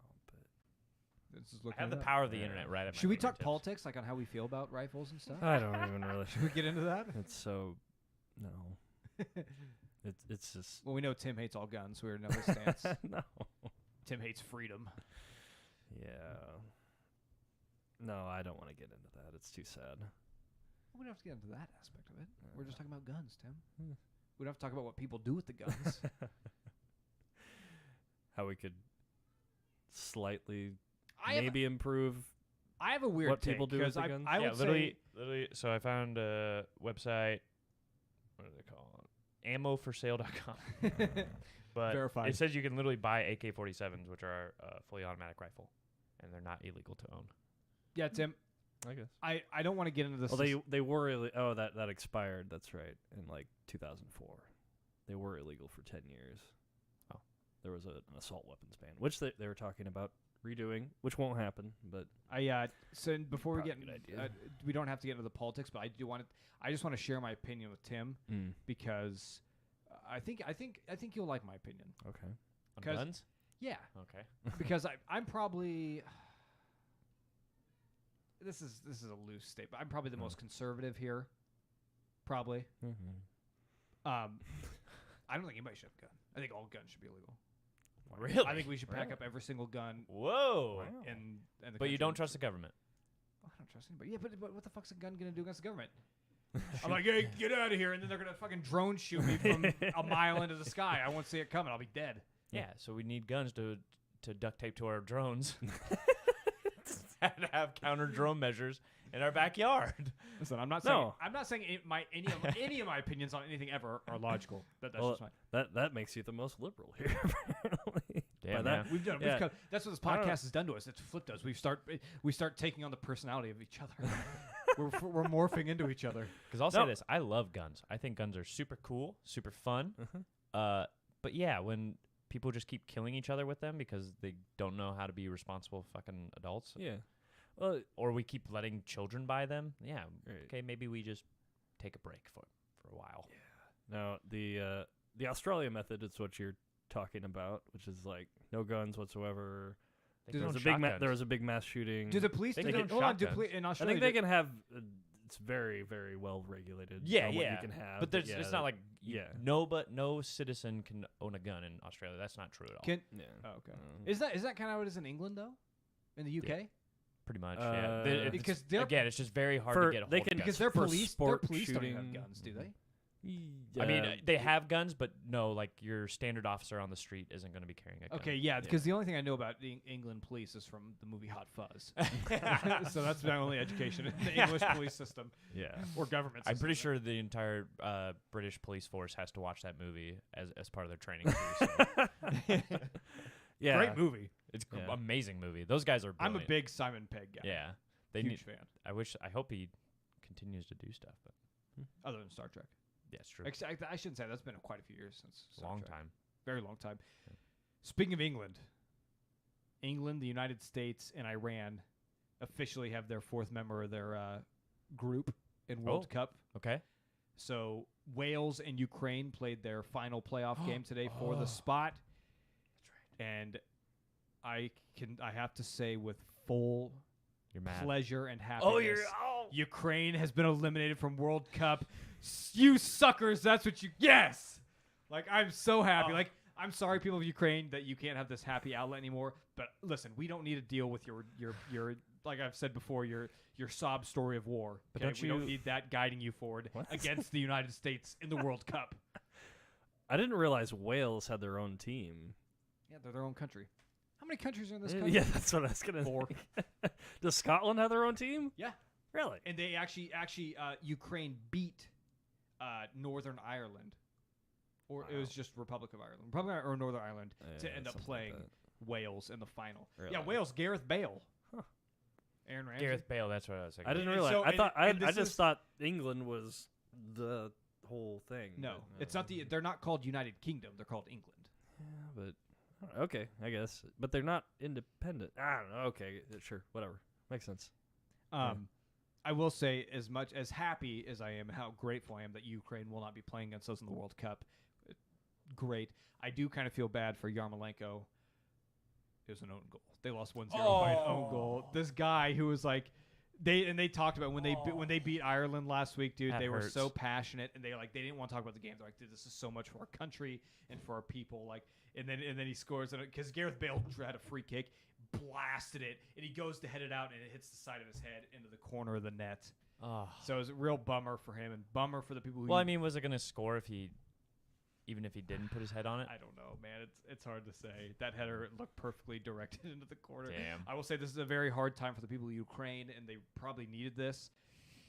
But I have the power of the internet right at my Should we talk fingertips. politics, like on how we feel about rifles and stuff? I don't even really. Should we get into that? It's so no. It's just. Well, we know Tim hates all guns. We know his stance. No. Tim hates freedom. Yeah. No, I don't want to get into that. It's too sad. We don't have to get into that aspect of it. We're just talking about guns, Tim. We don't have to talk about what people do with the guns. How we could slightly maybe improve. I have a weird what people do with the guns. I would literally. So I found a website. What do they call it? Ammoforsale.com. But Verified. it says you can literally buy AK-47s, which are a fully automatic rifle, and they're not illegal to own. Yeah, Tim. I guess. I don't want to get into this. Well, they were that expired. That's right. In like 2004, they were illegal for 10 years. Oh, there was an assault weapons ban, which they were talking about redoing, which won't happen. But so before we get, we don't have to get into the politics, but I just want to share my opinion with Tim because I think you'll like my opinion. Okay. On guns? Yeah. Okay. Because I'm probably. This is a loose statement. I'm probably the most conservative here. Probably. I don't think anybody should have a gun. I think all guns should be illegal. Really? I think we should pack up every single gun. Whoa. In the but you country. don't trust the government. I don't trust anybody. Yeah, but what the fuck's a gun gonna do against the government? I'm like, hey, get out of here, and then they're gonna fucking drone shoot me from a mile into the sky. I won't see it coming. I'll be dead. Yeah. So we need guns to duct tape to our drones. And have counter drone measures in our backyard. Listen, I'm not saying any of my opinions on anything ever are logical. That's just fine. That makes you the most liberal here. Apparently. Damn, we've done. That's what this podcast has done to us. It's flipped us. We start taking on the personality of each other. we're morphing into each other. Because I'll say this: I love guns. I think guns are super cool, super fun. But yeah, when people just keep killing each other with them because they don't know how to be responsible fucking adults. Yeah. Well, or we keep letting children buy them. Yeah. Right. Okay, maybe we just take a break for a while. Yeah. Now, the Australia method is what you're talking about, which is like no guns whatsoever. There was a big mass shooting. Do the police in Australia? I think they can have it's very, very well regulated. Yeah, what you can have. But it's not like no citizen can own a gun in Australia. That's not true at all. Oh, okay. Is that kind of how it is in England though? In the UK? Yeah. Pretty much, yeah. Because it's just very hard to get a hold of guns. Because their police don't have guns, do they? I mean, they have guns, but no, like your standard officer on the street isn't going to be carrying a gun. Okay, yeah, because the only thing I know about the England police is from the movie Hot Fuzz. So that's my only education in the English police system. Yeah. Or government system. I'm pretty sure the entire British police force has to watch that movie as part of their training too. So. Yeah. Great movie. It's an amazing movie. Those guys are brilliant. I'm a big Simon Pegg guy. Yeah. Huge fan. I hope he continues to do stuff, but other than Star Trek. Yeah, it's true. I shouldn't say that's been quite a few years since Star long Trek. time. Very long time. Yeah. Speaking of England, the United States, and Iran officially have their fourth member of their group in World Cup. Okay. So Wales and Ukraine played their final playoff game today for the spot. That's right. And I have to say with full pleasure and happiness. Ukraine has been eliminated from World Cup. You suckers, that's what you... Yes! Like, I'm so happy. Like, I'm sorry, people of Ukraine, that you can't have this happy outlet anymore. But listen, we don't need to deal with your like I've said before, your sob story of war. But we don't need that guiding you forward against the United States in the World Cup. I didn't realize Wales had their own team. Yeah, they're their own country. How many countries are in this country? Yeah, that's what I was gonna. 4. Does Scotland have their own team? Yeah, really. And they actually, Ukraine beat Northern Ireland, or it was just Republic of Ireland, or Northern Ireland to end up playing Wales in the final. Really? Yeah, Wales. Gareth Bale. Huh. Aaron Ramsey. Gareth Bale. That's what I was thinking. I didn't realize. So, I just thought England was the whole thing. No, it's not they're not called United Kingdom. They're called England. Yeah, but okay, I guess. But they're not independent. I don't know. Okay, sure, whatever. Makes sense. I will say, as much as happy as I am, how grateful I am that Ukraine will not be playing against us in the World Cup. Great. I do kind of feel bad for Yarmolenko. It was an own goal. They lost 1-0 by an own goal. This guy who was like, they talked about when they beat Ireland last week, dude. They were so passionate, and they didn't want to talk about the game. They're like, dude, this is so much for our country and for our people. Like, and then he scores because Gareth Bale had a free kick, blasted it, and he goes to head it out, and it hits the side of his head into the corner of the net. So it was a real bummer for him and bummer for the people who. Well, I mean, was it going to score even if he didn't put his head on it? I don't know, man. It's hard to say. That header looked perfectly directed into the corner. Damn. I will say this is a very hard time for the people of Ukraine, and they probably needed this.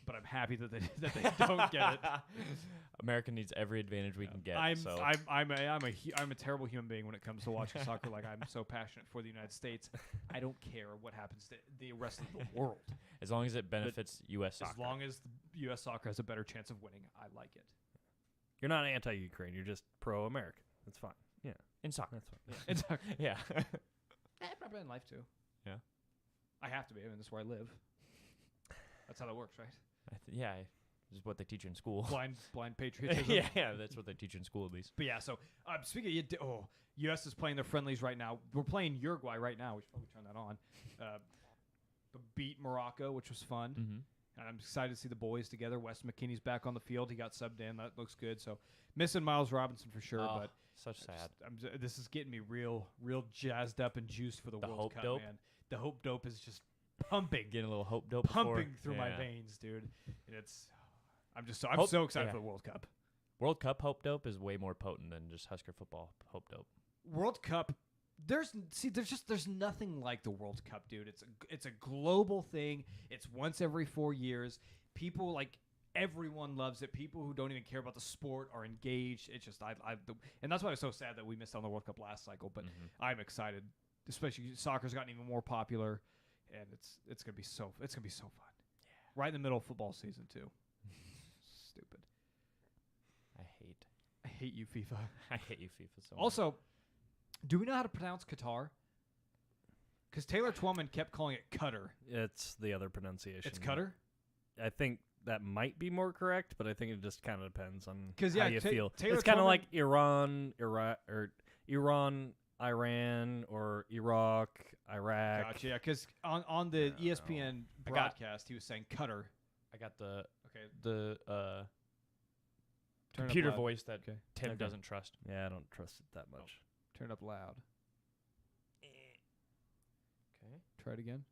But I'm happy that they don't get it. America needs every advantage we can get. I'm a terrible human being when it comes to watching soccer. Like, I'm so passionate for the United States. I don't care what happens to the rest of the world. As long as it benefits U.S. soccer. As long as the U.S. soccer has a better chance of winning, I like it. You're not anti-Ukraine. You're just pro-American. That's fine. Yeah. In soccer. That's fine. Yeah. In soccer. Yeah. Probably in life, too. Yeah. I have to be. I mean, that's where I live. That's how that works, right? Yeah. This is what they teach you in school. Blind patriotism. yeah, that's what they teach you in school, at least. But yeah, so speaking of U.S. is playing their friendlies right now. We're playing Uruguay right now. We should probably turn that on. Beat Morocco, which was fun. Mm-hmm. And I'm excited to see the boys together. Wes McKinney's back on the field. He got subbed in. That looks good. So missing Miles Robinson for sure. But such sad. This is getting me real jazzed up and juiced for the World Cup, man. The hope dope is just pumping. Getting a little hope dope. Pumping through my veins, dude. And I'm so excited for the World Cup. World Cup hope dope is way more potent than just Husker football hope dope. World Cup. There's nothing like the World Cup, dude. It's a global thing. It's once every 4 years. People everyone loves it. People who don't even care about the sport are engaged. It's just and that's why it's so sad that we missed on the World Cup last cycle. But I'm excited, especially soccer's gotten even more popular, and it's gonna be so fun. Yeah. Right in the middle of football season too. Stupid. I hate you, FIFA. I hate you, FIFA. So also. Do we know how to pronounce Qatar? Because Taylor Twellman kept calling it Qatar. It's the other pronunciation. It's Qatar? I think that might be more correct, but I think it just kind of depends on how you feel. Taylor it's kind of like Iran, Iran, or Iraq, Iraq. Gotcha, yeah, because on the ESPN broadcast, he was saying Qatar. I got the computer voice that Tim doesn't trust. Yeah, I don't trust it that much. Oh. Turn up loud. Okay. Try it again.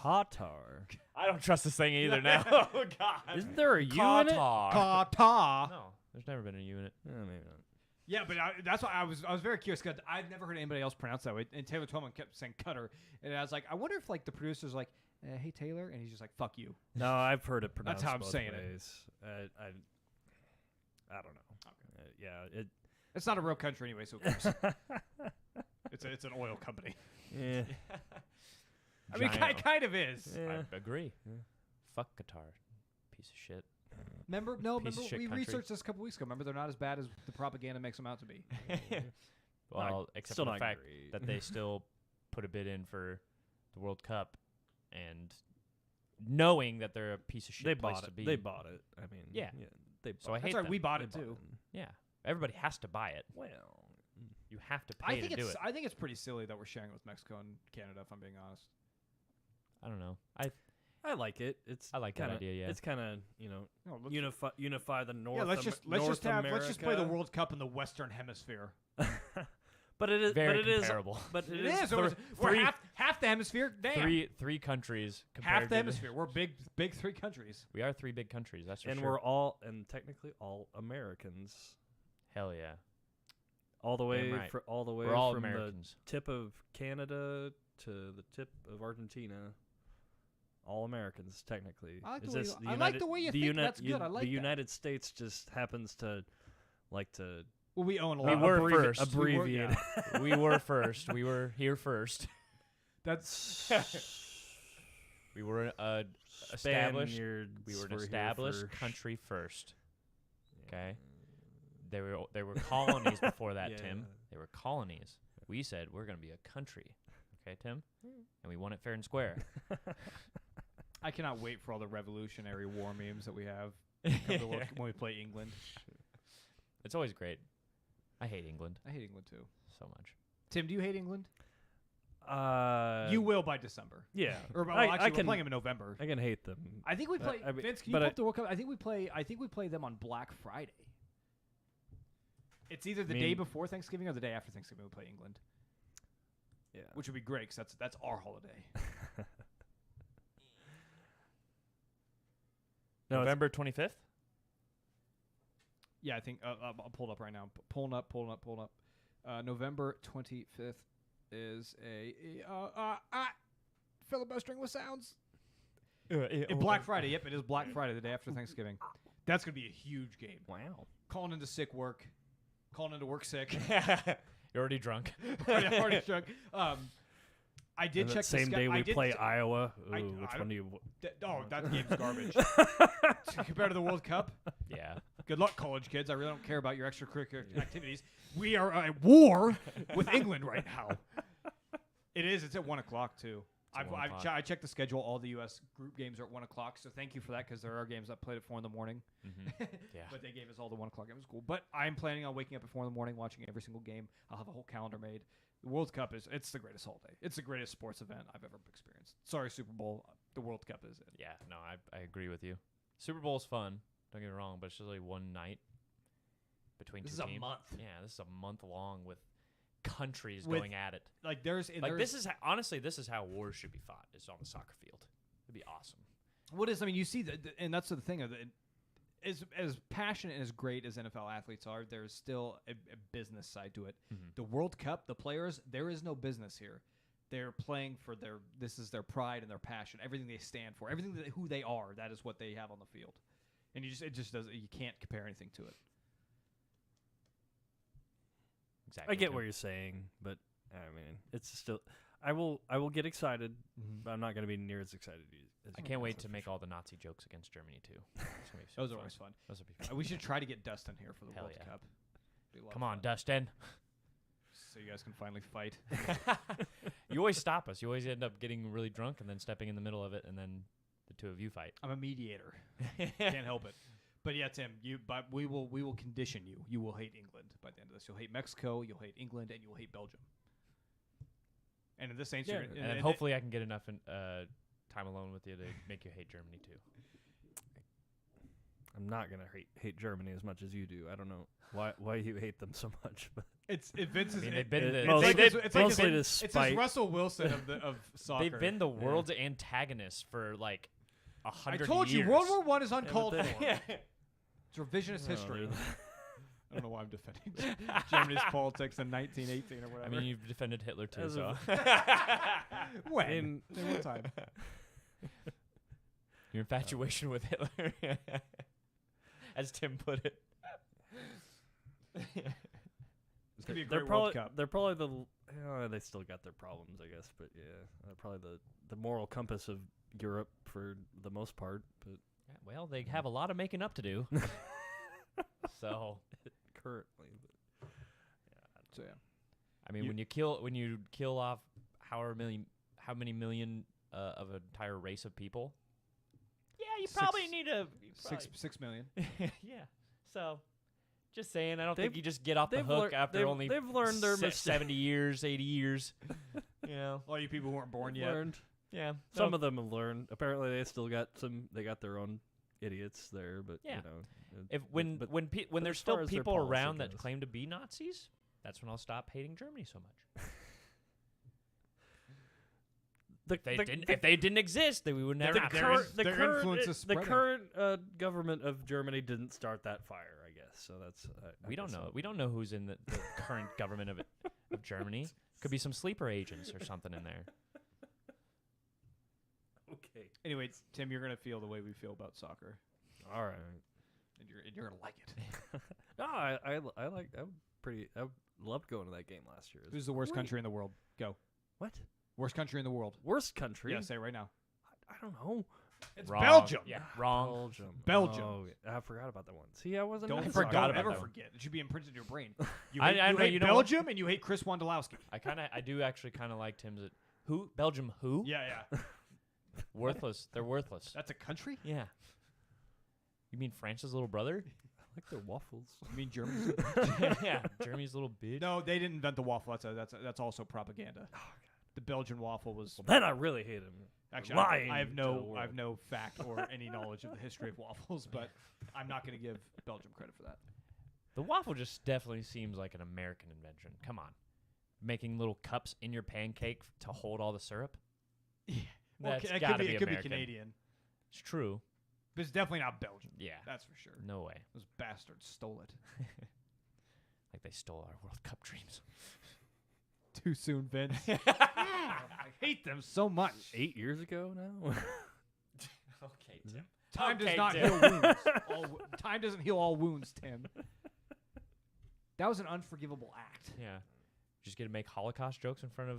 Qatar. I don't trust this thing either now. Oh, God. Isn't there a U in it? Qatar. No, there's never been a U in it. Maybe not. Yeah, but that's why I was very curious because I've never heard anybody else pronounce that way. And Taylor Twellman kept saying Qatar, and I was like, I wonder if the producer's like, hey Taylor, and he's just like, fuck you. No, I've heard it pronounced. That's how I'm both saying ways. I don't know. Okay. It's not a real country anyway, so of course. It's an oil company. Yeah. I mean, it kind of is. Yeah. I agree. Yeah. Fuck Qatar. Piece of shit. Remember we researched this a couple weeks ago. Remember, they're not as bad as the propaganda makes them out to be. Well, except for the fact that they still put a bid in for the World Cup, and knowing that they're a piece of shit place to be. They bought it. I mean, yeah. They bought so I hate That's right. We bought it too. Yeah. Everybody has to buy it. Well, you have to pay to do it. I think it's pretty silly that we're sharing with Mexico and Canada, if I'm being honest. I don't know. I like it. I like that idea. Yeah, it's kind of unify the North. Yeah, let's just play the World Cup in the Western Hemisphere. But it is very comparable. But it is. We're half the hemisphere. Damn. Three countries. Half the hemisphere. We're big 3 countries. We are 3 big countries. That's for and sure. And technically all Americans. Hell yeah. All the way, right. we're all from Americans. the tip of Canada to the tip of Argentina. All Americans, technically. I like the way you think. That's good. I like the United States just happens to like to. Well, we own a We lot. were first. Abbreviate. We were first. We were here first. That's. We were established. Spaniards We were an here established first. country first. Okay. They were colonies before that, Yeah. Tim. They were colonies. We said we're going to be a country. Okay, Tim? And we won it fair and square. I cannot wait for all the Revolutionary War memes that we have when we play England. It's always great. I hate England I hate England too. so much. Tim, do you hate England? You You will by December. Yeah. Or well, I actually, can- we're playing them in November. I can hate them. I think we play. I mean, Vince, can you but pull up the World Cup? I think we play them on Black Friday. It's either the day before Thanksgiving or the day after Thanksgiving. We play England, Yeah. which would be great because that's our holiday. No, November 25th? Yeah, I think I'll pull it up right now. Pulling up. November 25th is a filibustering with sounds. Black Friday. Yep, it is Black Friday, the day after Thanksgiving. That's gonna be a huge game. Wow. Calling into sick work. Calling into work sick. You're already drunk. Already drunk. I did And check that same day we play I Iowa. I- Ooh, which I one do you? that game's garbage. Compared to the World Cup, Yeah. good luck, college kids. I really don't care about your extracurricular activities. We are at war with England right now. It is. It's at 1 o'clock too. It's at 1 o'clock. I checked the schedule. All the U.S. group games are at 1 o'clock. So thank you for that because there are games that played at 4 in the morning. Mm-hmm. Yeah. But they gave us all the 1 o'clock. It was cool. But I'm planning on waking up at 4 in the morning, watching every single game. I'll have a whole calendar made. The World Cup it's the greatest holiday. It's the greatest sports event I've ever experienced. Sorry, Super Bowl. The World Cup is it. Yeah, no, I agree with you. Super Bowl's fun. Don't get me wrong, but it's just like one night between This two is teams. a month. Yeah, this is a month long with countries With- going at it. Like there's This is honestly, this is how wars should be fought. Is on the soccer field. It'd be awesome. what is. I mean, you see that, and that's the thing of it. As passionate and as great as NFL athletes are, there's still a business side to it. Mm-hmm. The World Cup, the players, there is no business here. They're playing for this is their pride and their passion, everything they stand for, everything who they are. That is what they have on the field, and it just doesn't. You can't compare anything to it. Exactly. I get what you're saying, but I mean, it's still. I will get excited, but I'm not going to be near as excited as I you can't guys wait are to for make sure. all the Nazi jokes against Germany too. It's gonna be Those super are always fun. Those would be fun. We should try to get Dustin here for the Hell World yeah. Cup. Be a lot Come of on, fun. Dustin. So you guys can finally fight. You always stop us. You always end up getting really drunk and then stepping in the middle of it, and then the two of you fight. I'm a mediator. Can't help it. But yeah, Tim, we will condition you. You will hate England by the end of this. You'll hate Mexico, you'll hate England, and you'll hate Belgium. And in this ain't Yeah, And hopefully I can get enough time alone with you to make you hate Germany too. I'm not gonna hate Germany as much as you do. I don't know why you hate them so much, but Vince is. I mean, they've been it- the, mostly- they've, it's like mostly to it's spite. Russell Wilson of soccer. they've been the world's antagonists for like 100 I years. told you, World War I is uncalled but for. Yeah. It's revisionist No, history. they're- I don't know why I'm defending Germany's politics in 1918 or whatever. I mean, you've defended Hitler too, As so when? in- One time. your infatuation with Hitler, as Tim put it. It's gonna be a they're great probably World Cup. they're probably they still got their problems, I guess, but yeah, probably the moral compass of Europe for the most part. But Well, they have a lot of making up to do. So, currently, So yeah. I mean, when you kill off how many million of an entire race of people, yeah, you probably need to 6 million. yeah. So, just saying, I don't think They've- you just get off the they've hook lear- after they've- only they've learned their mistakes. 70 years, 80 years. You know, All you people who weren't born yet. learned. yeah. Some of them have learned. Apparently, they still got some. They got their own idiots there, but Yeah. you know, if when but there's as far still as their people policy around that goes. claim to be Nazis, That's when I'll stop hating Germany so much. If they didn't exist, then we would never. The current government of Germany didn't start that fire, I guess. So that's we don't know. We don't know who's in the current government of Germany. Could be some sleeper agents or something in there. Okay. Anyway, Tim, you're gonna feel the way we feel about soccer. All right. And you're gonna like it. No, I loved going to that game last year. Who's the worst country in the world? Go. What? Worst country in the world. Worst country? Yeah, say it right now. I don't know. It's wrong. Belgium. Yeah, wrong. Belgium. Oh, I forgot about that one. See, I wasn't. Don't ever forget. It should be imprinted in your brain. You hate Belgium and you hate Chris Wondolowski. I do actually kind of like Tim's. Who? Belgium? Who? Yeah. Worthless. They're worthless. That's a country? Yeah. You mean France's little brother? I like their waffles. You mean Germany's? Yeah, Germany's little bitch. No, they didn't invent the waffle. That's also propaganda. Oh, God. The Belgian waffle was. Well, then I really hate him. Actually, I have no fact or any knowledge of the history of waffles, but I'm not going to give Belgium credit for that. The waffle just definitely seems like an American invention. Come on, making little cups in your pancake to hold all the syrup. Yeah, well, it could be Canadian. It's true, but it's definitely not Belgian. Yeah, that's for sure. No way. Those bastards stole it. Like they stole our World Cup dreams. Too soon, Vince. I hate them so much. 8 years ago now. Okay, Tim. Time does not heal wounds. Time doesn't heal all wounds, Tim. That was an unforgivable act. Yeah. Just gonna make Holocaust jokes in front of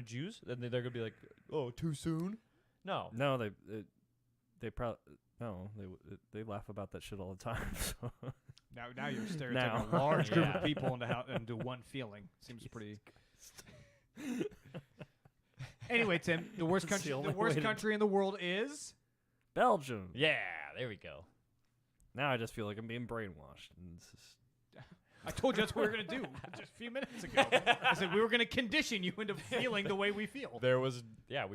Jews, then they're gonna be like, "Oh, too soon." No, they laugh about that shit all the time. So. Now you're stereotyping a large group of people into one feeling. Seems pretty. Anyway, Tim, the worst country in the world is Belgium. Yeah, there we go. Now I just feel like I'm being brainwashed. And it's just I told you that's what we were going to do just a few minutes ago. I said we were going to condition you into feeling the way we feel. We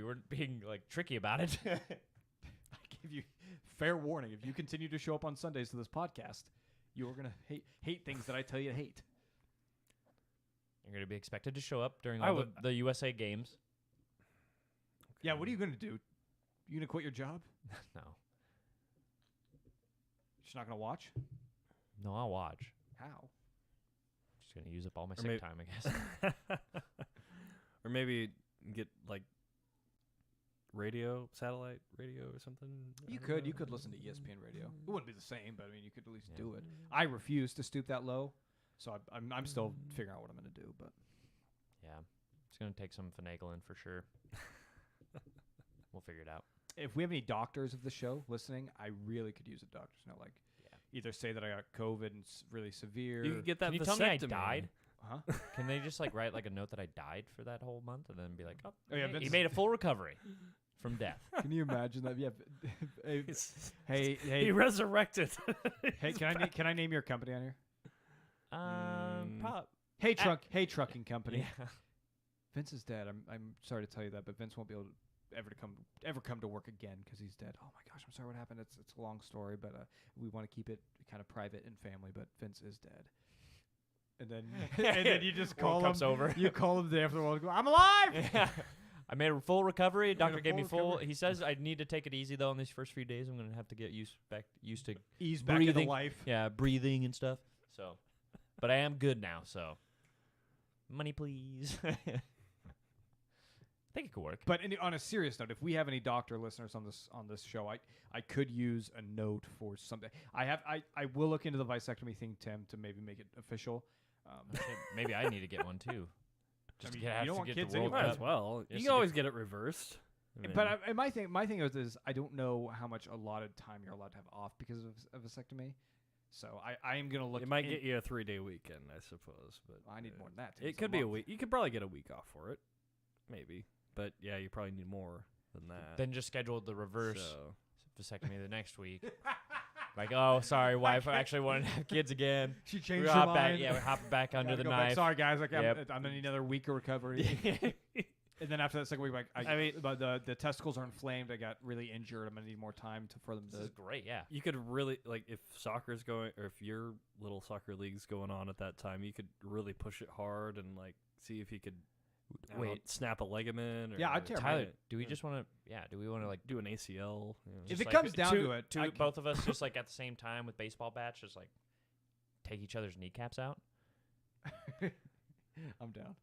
weren't being tricky about it. I give you fair warning. If you continue to show up on Sundays to this podcast, you are going to hate things that I tell you to hate. You're going to be expected to show up during all the USA games. Yeah, what are you going to do? You going to quit your job? No. Just not going to watch? No, I'll watch. How? Just going to use up all my sick time, I guess. Or maybe get satellite radio or something. You could listen to ESPN radio. It wouldn't be the same, but I mean, you could at least do it. I refuse to stoop that low, so I'm still figuring out what I'm going to do. But yeah, it's going to take some finagling for sure. We'll figure it out. If we have any doctors of the show listening, I really could use a doctor's note. Either say that I got COVID and it's really severe. You could get that. Can you tell me I died? Huh? Can they just write a note that I died for that whole month and then be like, he Vince made a full recovery from death. Can you imagine that? Yeah. Hey. He resurrected. Hey, can I name your company on here? Hey, trucking company. Yeah. Vince is dead. I'm sorry to tell you that, but Vince won't be able to ever come to work again because he's dead. Oh my gosh, I'm sorry what happened. It's a long story, but we want to keep it kind of private and family. But Vince is dead. And then you just call him. Over. You call him the day after the world. Go, I'm alive. Yeah. I made a full recovery. Doctor gave me full. He says I need to take it easy though. In these first few days, I'm gonna have to get used to ease breathing. Back into life. Yeah, breathing and stuff. So, but I am good now. So, money please. I think it could work. But on a serious note, if we have any doctor listeners on this show, I could use a note for something. I will look into the vasectomy thing, Tim, to maybe make it official. Maybe I need to get one too. Just you don't want kids anyway. Might as well. You can always get it reversed. But my thing is I don't know how much allotted time you're allowed to have off because of a vasectomy. So I am gonna look. It might get you a 3-day weekend, I suppose. But I need more than that. It could be a week. You could probably get a week off for it, maybe. But yeah, you probably need more than that. Then just schedule the reverse vasectomy the next week. Like, oh, sorry, wife, I actually wanted to have kids again. She changed her mind. We're hopping back under the knife. Sorry, guys. I'm gonna need another week of recovery. And then after that second week, like I mean, but the testicles are inflamed. I got really injured. I'm gonna need more time for them to. This is great. Yeah. You could really if soccer's going, or if your little soccer league's going on at that time, you could really push it hard and see if you could. Snap a ligament. Or, I'd tear Tyler, do we just want to? Yeah, do we want to do an ACL? If it comes down to it, both of us just at the same time with baseball bats, just take each other's kneecaps out. I'm down.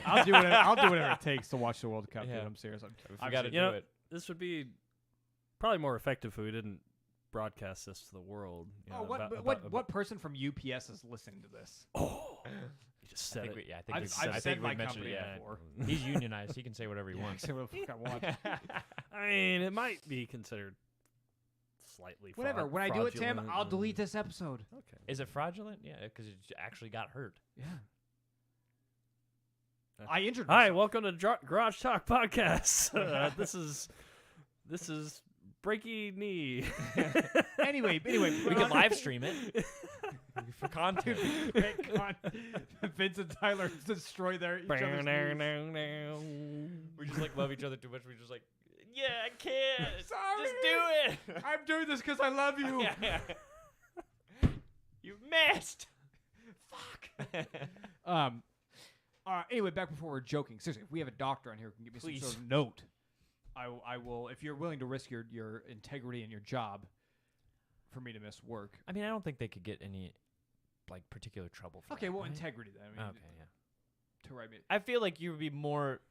I'll do whatever it takes to watch the World Cup. Yeah. Dude, I'm serious. I've got to do it. This would be probably more effective if we didn't broadcast this to the world. What person from UPS is listening to this? Oh, you just said it. I've said my company before. He's unionized. He can say whatever he wants. Say what the fuck I want. I mean, it might be considered slightly whatever. When I do it, Tim, I'll delete this episode. Okay. Is it fraudulent? Yeah, because it actually got hurt. Yeah. I injured myself. Hi, welcome to Garage Talk Podcast. This is breaky knee. Anyway, we can live stream it for content. Vince and Tyler destroy each other's knees. We just love each other too much. We just yeah, I can't. Sorry. Just do it. I'm doing this because I love you. Yeah. You missed. Fuck. Anyway, back before we're joking. Seriously, if we have a doctor on here who can give me Please. some sort of note, I will. If you're willing to risk your integrity and your job for me to miss work. I mean, I don't think they could get any particular trouble for okay, that, well, right? integrity then. I mean, okay, yeah. To write me. I feel like you would be more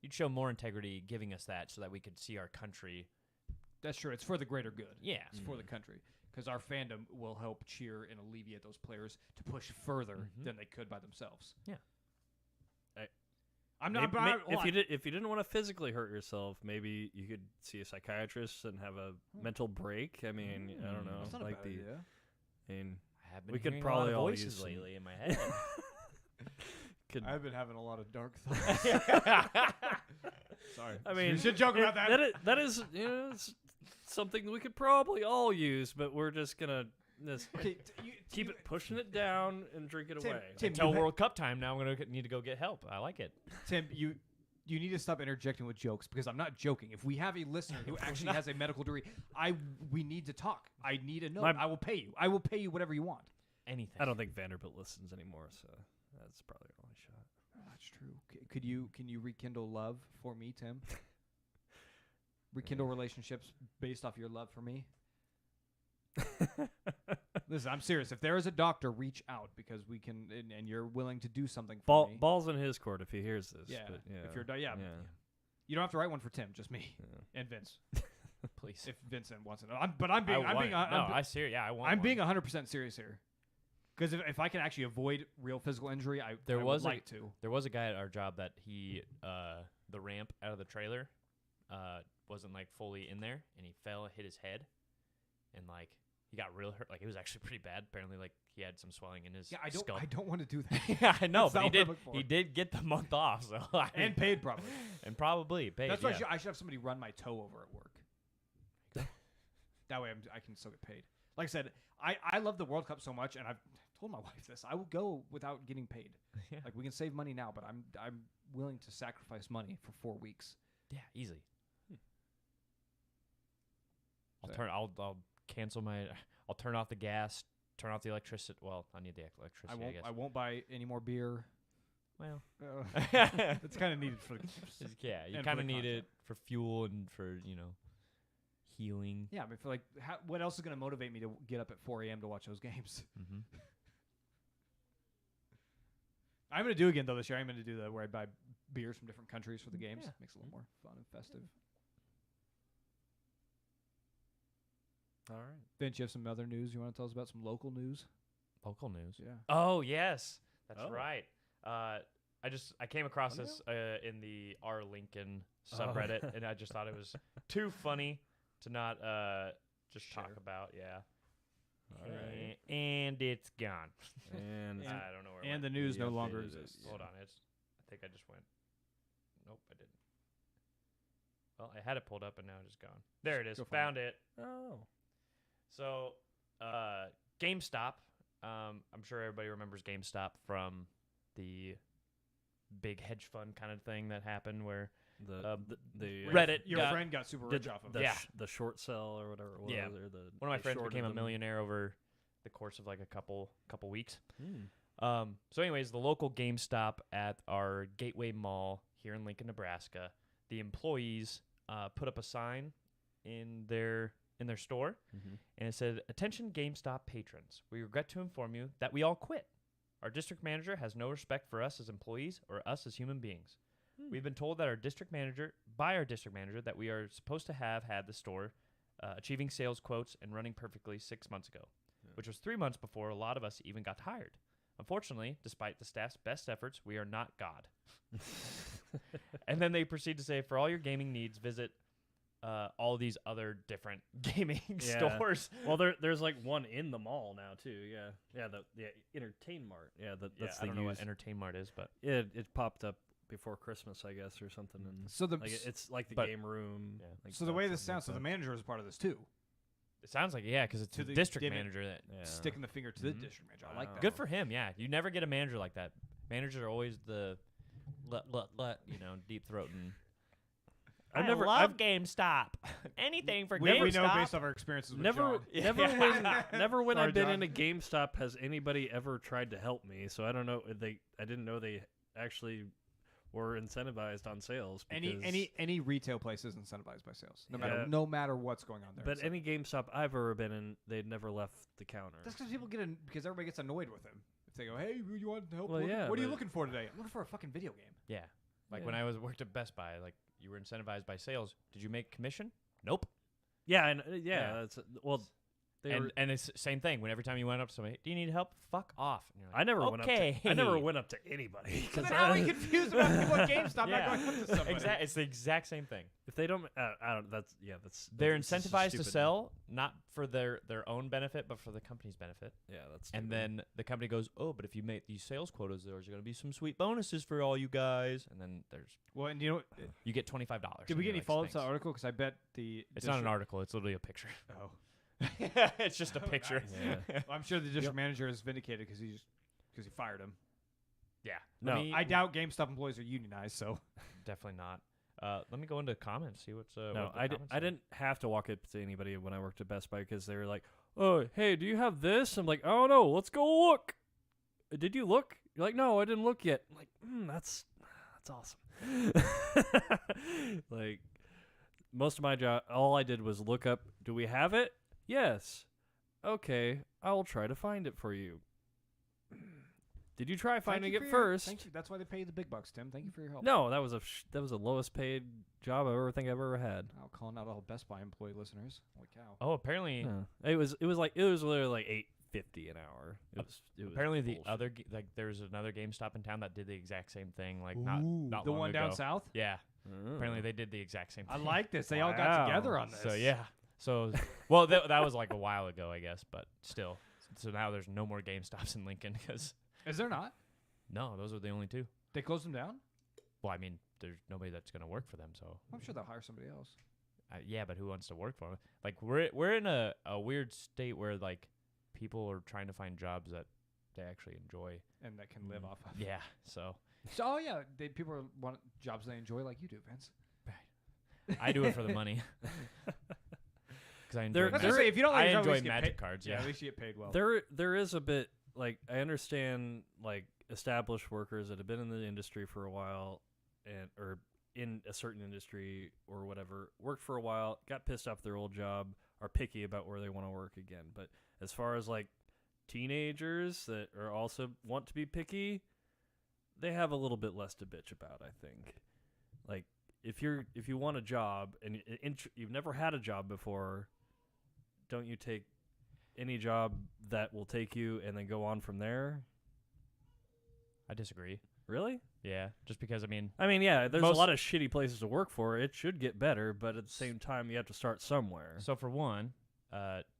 you'd show more integrity giving us that so that we could see our country. That's true. It's for the greater good. Yeah. It's for the country. Because our fandom will help cheer and alleviate those players to push further than they could by themselves. Yeah. I'm not. If you didn't want to physically hurt yourself, maybe you could see a psychiatrist and have a mental break. I mean, I don't know. That's not a bad idea. I mean, I have been we could hearing probably a lot of all voices use lately in my head. I've been having a lot of dark thoughts. Sorry. I mean, you should joke about that. That is something we could probably all use, but we're just gonna keep it pushing it down and drink it away. Tim, until World Cup time, now I'm gonna need to go get help. I like it. Tim, you need to stop interjecting with jokes because I'm not joking. If we have a listener who actually has a medical degree, we need to talk. I need a note. I will pay you. I will pay you whatever you want. Anything. I don't think Vanderbilt listens anymore, so that's probably our only shot. That's true. Can you rekindle love for me, Tim? Rekindle relationships based off your love for me. Listen, I'm serious. If there is a doctor, reach out because we can, and you're willing to do something for me. Ball's in his court if he hears this. Yeah. But If you're, you don't have to write one for Tim, just me and Vince. Please. If Vincent wants to know, I'm being 100% serious here. Because if I can actually avoid real physical injury, I would like to. There was a guy at our job that he, the ramp out of the trailer, wasn't fully in there, and he fell, hit his head, and he got real hurt. It was actually pretty bad. Apparently, he had some swelling in his skull. I don't want to do that. Yeah, I know, but he did get the month off, so and paid probably. And probably paid. That's why I should have somebody run my toe over at work. That way I can still get paid. Like I said, I love the World Cup so much, and I've told my wife this. I will go without getting paid. Yeah. We can save money now, but I'm willing to sacrifice money for 4 weeks. Yeah, easy. I'll cancel my. I'll turn off the gas. Turn off the electricity. Well, I need the electricity. I guess. I won't buy any more beer. Well, it's kind of needed for. Yeah, you kind of need it for fuel and for healing. Yeah, I mean, what else is going to motivate me to get up at 4 a.m. to watch those games? Mm-hmm. I'm going to do again though this year. I'm going to do where I buy beers from different countries for the games. Yeah. Makes it a little more fun and festive. All right. Vince, you have some other news you want to tell us about? Some local news? Local news? Yeah. Oh, yes. That's right. I came across this in the R. Lincoln subreddit, and I just thought it was too funny to not just talk about. Yeah. All right. And it's gone. And I don't know where it and went. the news no longer exists. Hold on. I think I just went. Nope, I didn't. Well, I had it pulled up, and now it's just gone. There it is. Found it. Oh. So, GameStop. I'm sure everybody remembers GameStop from the big hedge fund kind of thing that happened where the Reddit your friend got super rich off of it. The short sell or whatever it was. Yeah. Or one of my friends became a millionaire over the course of like a couple weeks. So anyways, the local GameStop at our Gateway Mall here in Lincoln, Nebraska, the employees put up a sign in their store, and it said, "Attention GameStop patrons, we regret to inform you that we all quit. Our district manager has no respect for us as employees or us as human beings. We've been told that our district manager that we are supposed to have had the store achieving sales quotes and running perfectly 6 months ago, which was 3 months before a lot of us even got hired. Unfortunately, despite the staff's best efforts, we are not God." And then they proceed to say, "For all your gaming needs, visit all these other different gaming stores." Well, there's like one in the mall now too. Yeah, the Entertain Mart. Yeah, that's I don't know what Entertain Mart is, but it popped up before Christmas, I guess, or something. And so it's like the game room. Yeah. Like so the way this sounds, so the manager is part of this too. It sounds like because it's the district manager that sticking the finger to the district manager. I like that. Good for him. Yeah, you never get a manager like that. Managers are always the deep throating. I love GameStop. Anything for GameStop. We know based off our experiences with John. Never when I've been in a GameStop has anybody ever tried to help me. So I don't know. I didn't know they actually were incentivized on sales. Any retail place is incentivized by sales, no matter what's going on there. But any GameStop I've ever been in, they'd never left the counter. That's because people because everybody gets annoyed with him. If they go, "Hey, you want help? Well, what are you looking for today?" "I'm looking for a fucking video game." Yeah. When I worked at Best Buy, like you were incentivized by sales. Did you make commission? Nope. Yeah, and that's and it's the same thing. When every time you went up to somebody, "Do you need help?" "Fuck off." And you're like, I never went up to anybody. Then how are you confused about people at GameStop not going up to somebody? Exactly, it's the exact same thing. If they don't, I don't. They're incentivized to sell, not for their own benefit, but for the company's benefit. Yeah, that's. And then the company goes, "Oh, but if you make these sales quotas, there's going to be some sweet bonuses for all you guys." And then and you get $25. Did we get any follow-up to the article? Because I bet it's not an article; it's literally a picture. Oh. It's just a picture. Well, I'm sure the district manager is vindicated because he fired him. Yeah. No, I doubt GameStop employees are unionized, so definitely not. Let me go into comments, see what's. No, I didn't have to walk up to anybody when I worked at Best Buy because they were like, "Oh, hey, do you have this?" I'm like, "Oh no, let's go look." "Did you look?" You're like, "No, I didn't look yet." I'm like, that's awesome. Like, most of my job, all I did was look up, "Do we have it?" "Yes." "Okay, I will try to find it for you." Did you try finding it first? Thank you. That's why they pay you the big bucks, Tim. Thank you for your help. No, that was the lowest paid job I've ever had. I'll calling out all Best Buy employee listeners. Holy cow! Oh, apparently it was literally like $8.50 an hour. It was apparently bullshit. The other there's another GameStop in town that did the exact same thing. Like not the long one ago. down south. Yeah. Apparently they did the exact same thing. I like this. They all got together on this. So yeah. So well that was like a while ago, I guess, but still. So now there's no more GameStops in Lincoln because. Is there not? No, those are the only two. They closed them down? Well, I mean, there's nobody that's going to work for them, so. I'm sure they'll hire somebody else. Yeah, but who wants to work for them? Like, we're in a weird state where, like, people are trying to find jobs that they actually enjoy. And that can live off of. Yeah, so. Oh, yeah, people want jobs they enjoy like you do, Vince. Right. I do it for the money. Because I enjoy if you don't like I enjoy Magic cards, yeah. At least you get paid well. There is a bit, like, I understand, like, established workers that have been in the industry for a while or in a certain industry or whatever, worked for a while, got pissed off their old job, are picky about where they want to work again. But as far as like teenagers that are also want to be picky, they have a little bit less to bitch about, I think. Like if you want a job and you've never had a job before, don't you take any job that will take you and then go on from there? I disagree. Really? Yeah, just because, I mean, yeah, there's a lot of shitty places to work for. It should get better, but at the same time, you have to start somewhere. So for one,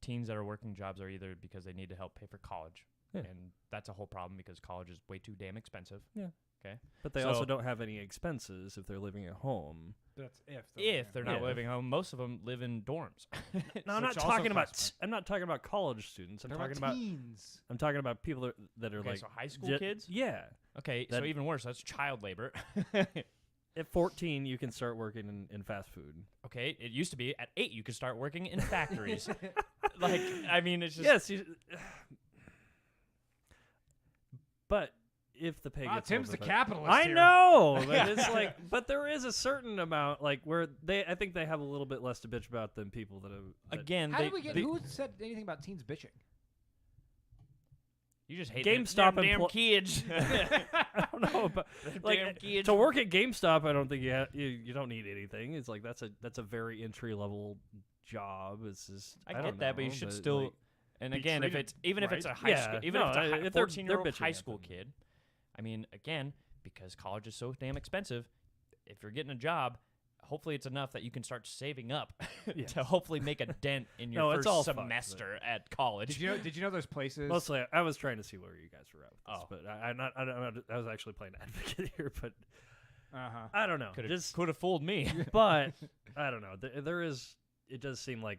teens that are working jobs are either because they need to help pay for college, Yeah. and that's a whole problem because college is way too damn expensive. Yeah. Okay. But they also don't have any expenses if they're living at home. That's If they're not Yeah. living home, most of them live in dorms. No, I'm not Which also talking about. costs I'm not talking about college students. I'm talking about. teens. I'm talking about people that are Okay, like so high school ju- kids. Yeah. Okay, That- so even worse, that's child labor. At 14, you can start working in fast food. Okay, it used to be at 8 you could start working in factories. Like, I mean, it's just Yes. But if the pay gets Tim's a the little bit- capitalist. I here. know, but it's like, but there is a certain amount, like where I think they have a little bit less to bitch about than people that have. again. How they, did we get? they- Who said anything about teens bitching? You just hate GameStop them damn emplo- kids. I don't know, but Them like damn kids. to work at GameStop, I don't think you don't need anything. It's like that's a very entry level job. It's just I don't get that, but you know, should still. like, And be again, if treated if it's a right. high Yeah, school, even no, if it's a if they're 14-year-old bitching high at school them. kid, I mean, again, because college is so damn expensive, if you're getting a job, hopefully it's enough that you can start saving up Yes. to hopefully make a dent in your No, it's all first fun, semester at college. Did you know there's places? mostly, I was trying to see where you guys were at with this, Oh. but I was actually playing advocate here, but Uh-huh. I don't know. Could Just have fooled me. but I don't know. There is. It does seem like.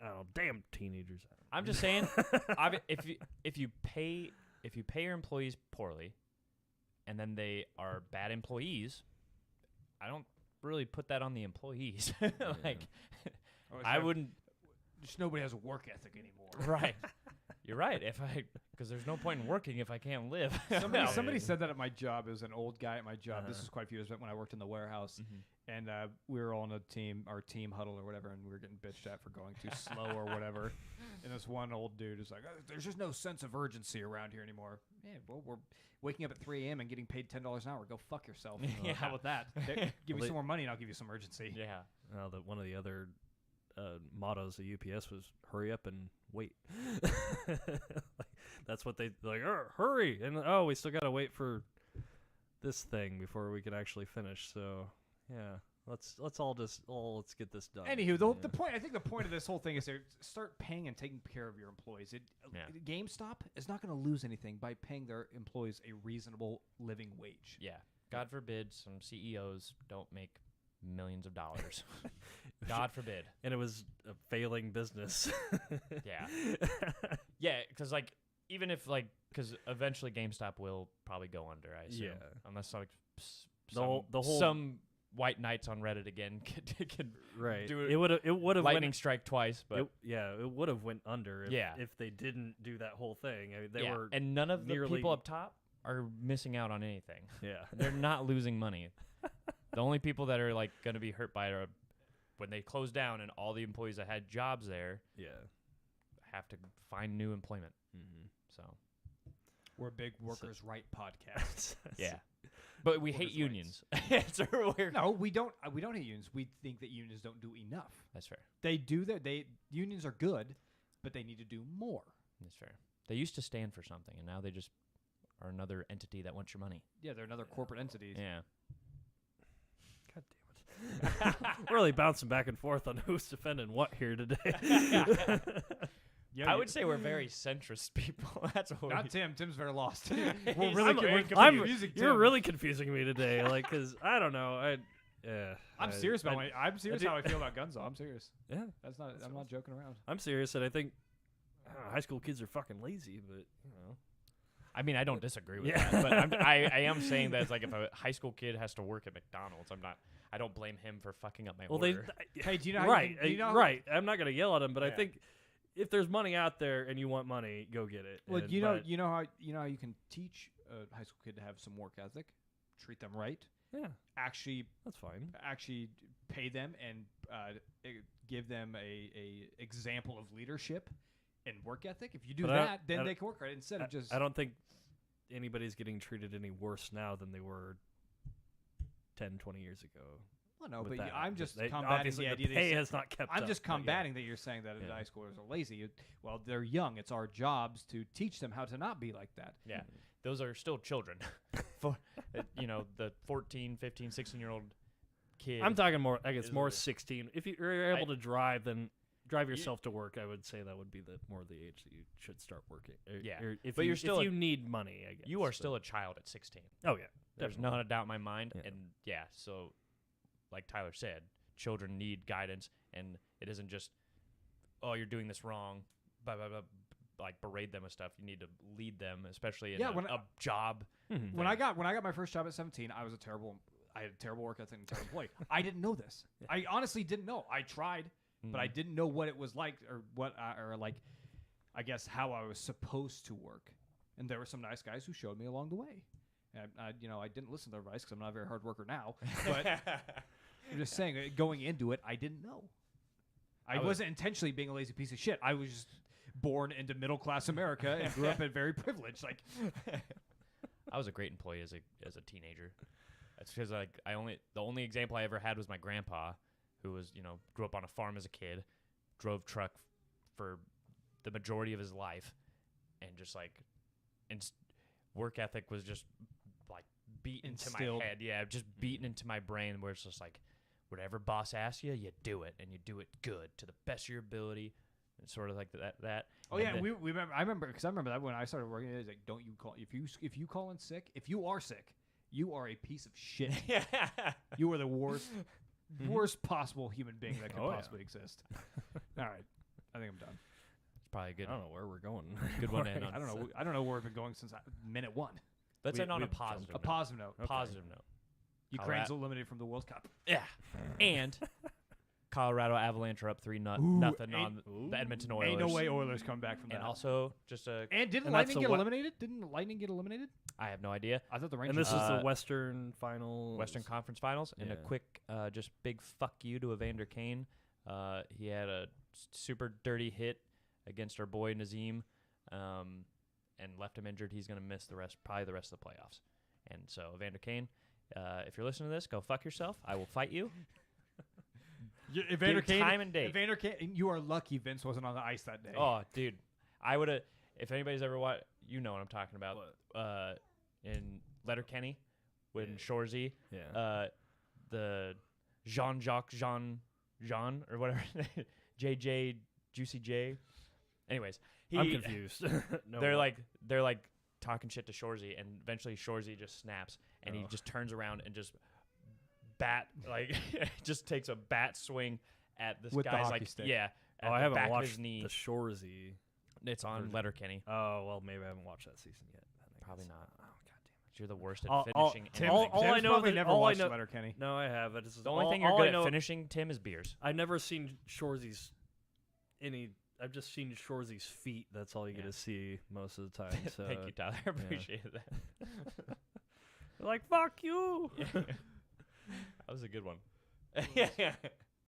I don't know. Damn teenagers. I'm just saying, if you pay your employees poorly, and then they are bad employees, I don't really put that on the employees. Like, I wouldn't. Just nobody has a work ethic anymore. Right. You're right. Because there's no point in working if I can't live. Somebody said that at my job. It was an old guy at my job. This Uh-huh. was quite a few years back when I worked in the warehouse. Mhm. And we were all on our team huddle or whatever, and we were getting bitched at for going too slow or whatever. And this one old dude is like, "There's just no sense of urgency around here anymore." Yeah, well, we're waking up at 3 a.m. and getting paid $10 an hour. Go fuck yourself. Yeah. How about that? Give me Well, some more money, and I'll give you some urgency. Yeah. Well, one of the other mottos of UPS was "Hurry up and wait." That's what they like. Hurry, and we still gotta wait for this thing before we can actually finish. So yeah, let's get this done. Anywho, the point. I think the point of this whole thing is to start paying and taking care of your employees. GameStop is not going to lose anything by paying their employees a reasonable living wage. Yeah. God forbid some CEOs don't make millions of dollars. God forbid. And it was a failing business. Yeah. Yeah, because even if because eventually GameStop will probably go under, I assume. Yeah. Unless The whole- some white knights on Reddit again could Right. do It would have lightning strike twice, but it would have went under if they didn't do that whole thing. I mean, they were and none of the nearly- people up top are missing out on anything. yeah. They're not losing money. The only people that are going to be hurt by it are when they close down and all the employees that had jobs there Yeah. have to find new employment. Mm-hmm. So We're a big workers' right podcast. yeah, but we hate Workers' unions. So No, we don't. We don't hate unions. We think that unions don't do enough. That's fair. They do that. Unions are good, but they need to do more. That's fair. They used to stand for something, and now they just are another entity that wants your money. Yeah, they're another corporate entity. Yeah. God damn it. We're really bouncing back and forth on who's defending what here today. Yeah, I would say we're very centrist people. That's what not we Tim. Tim's very lost. He's we're really very confusing. You're Tim. really confusing me today, because I don't know. I'm serious about I'm serious do- how I feel about guns. Though. I'm serious. Yeah, That's not. I'm not joking around. I'm serious, and I think high school kids are fucking lazy, but I mean, I don't disagree with Yeah. that, but I am saying that it's if a high school kid has to work at McDonald's, I don't blame him for fucking up my order. Hey, do you know? How right, do you know? right. I'm not gonna yell at them, but I Yeah. think if there's money out there and you want money, go get it. Well, And- you know but- how you can teach a high school kid to have some work ethic, treat them right, yeah, actually that's fine. pay them and give them a example of leadership and work ethic. If you do But I don't- that, I then don't- they can work right instead of just. I don't think anybody's getting treated any worse now than they were 10, 20 years ago. Well, no, with but that. I'm just They- combating obviously the idea. the that pay you has not kept I'm up, just but yeah. combating that you're saying that the Yeah. high schoolers are lazy. Well, they're young. It's our jobs to teach them how to not be like that. Yeah. Those are still children. For the 14, 15, 16-year-old kid. I'm talking more. I guess more 16. If you're able to drive, then drive yourself to work. I would say that would be more the age that you should start working. If you need money, I guess you are still a child at 16. Oh yeah, there's not a doubt in my mind. And so like Tyler said, children need guidance, and it isn't just, oh, you're doing this wrong, blah, blah, blah, like berate them with stuff. You need to lead them, especially in a job. When I got my first job at 17, I had a terrible work ethic and terrible employee. I didn't know this. I honestly didn't know. I tried, but I didn't know what it was like, or I guess how I was supposed to work. And there were some nice guys who showed me along the way. And I didn't listen to their advice because I'm not a very hard worker now. But I'm just saying, going into it, I didn't know. I wasn't intentionally being a lazy piece of shit. I was just born into middle class America and grew up at very privileged. Like, I was a great employee as a teenager. That's because the only example I ever had was my grandpa, who was grew up on a farm as a kid, drove truck for the majority of his life, and just work ethic was just like beaten into my head. Yeah, just beaten into my brain, where it's just like, whatever boss asks you, you do it, and you do it good to the best of your ability, and sort of like that. Oh yeah, we remember. I remember that when I started working, it was like, don't you call if you call in sick. If you are sick, you are a piece of shit. You are the worst possible human being that could possibly exist. All right, I think I'm done. It's probably good. I don't know where we're going. Good one to end on. I don't know where we've been going since minute 1. Let's end on a positive note. Positive note. Okay. Positive note. Ukraine's eliminated from the World Cup. Yeah. And Colorado Avalanche are up 3-0 on the Edmonton Oilers. Ain't no way Oilers come back from that. And also, didn't Lightning get eliminated? Didn't Lightning get eliminated? I have no idea. I thought the Rangers. And this is the Western Conference Finals. And a quick, just big fuck you to Evander Kane. He had a super dirty hit against our boy Nazem, and left him injured. He's going to miss probably the rest of the playoffs. And so, Evander Kane, if you're listening to this, go fuck yourself. I will fight you. Evander Kane, time and date. Evander Kane, you are lucky Vince wasn't on the ice that day. Oh, dude, I would have. If anybody's ever watched, you know what I'm talking about. In Letterkenny, when Shorzy, the Jean-Jacques Jean or whatever, JJ Juicy J. Anyways, I'm confused. They're like talking shit to Shorzy, and eventually Shorzy just snaps, and he just turns around and just just takes a bat swing at this with guy's the hockey stick. I haven't watched his knee. The Shorzy. It's on Letterkenny. Oh well, maybe I haven't watched that season yet. Probably not. Oh god damn it! You're the worst at finishing. All I know is never watched Letterkenny. No, I have. The only thing you're good at finishing, Tim, is beers. I've never seen Shorzy's I've just seen Shorzy's feet. That's all you get to see most of the time. So thank you, Tyler. I appreciate that. Like fuck you. That was a good one.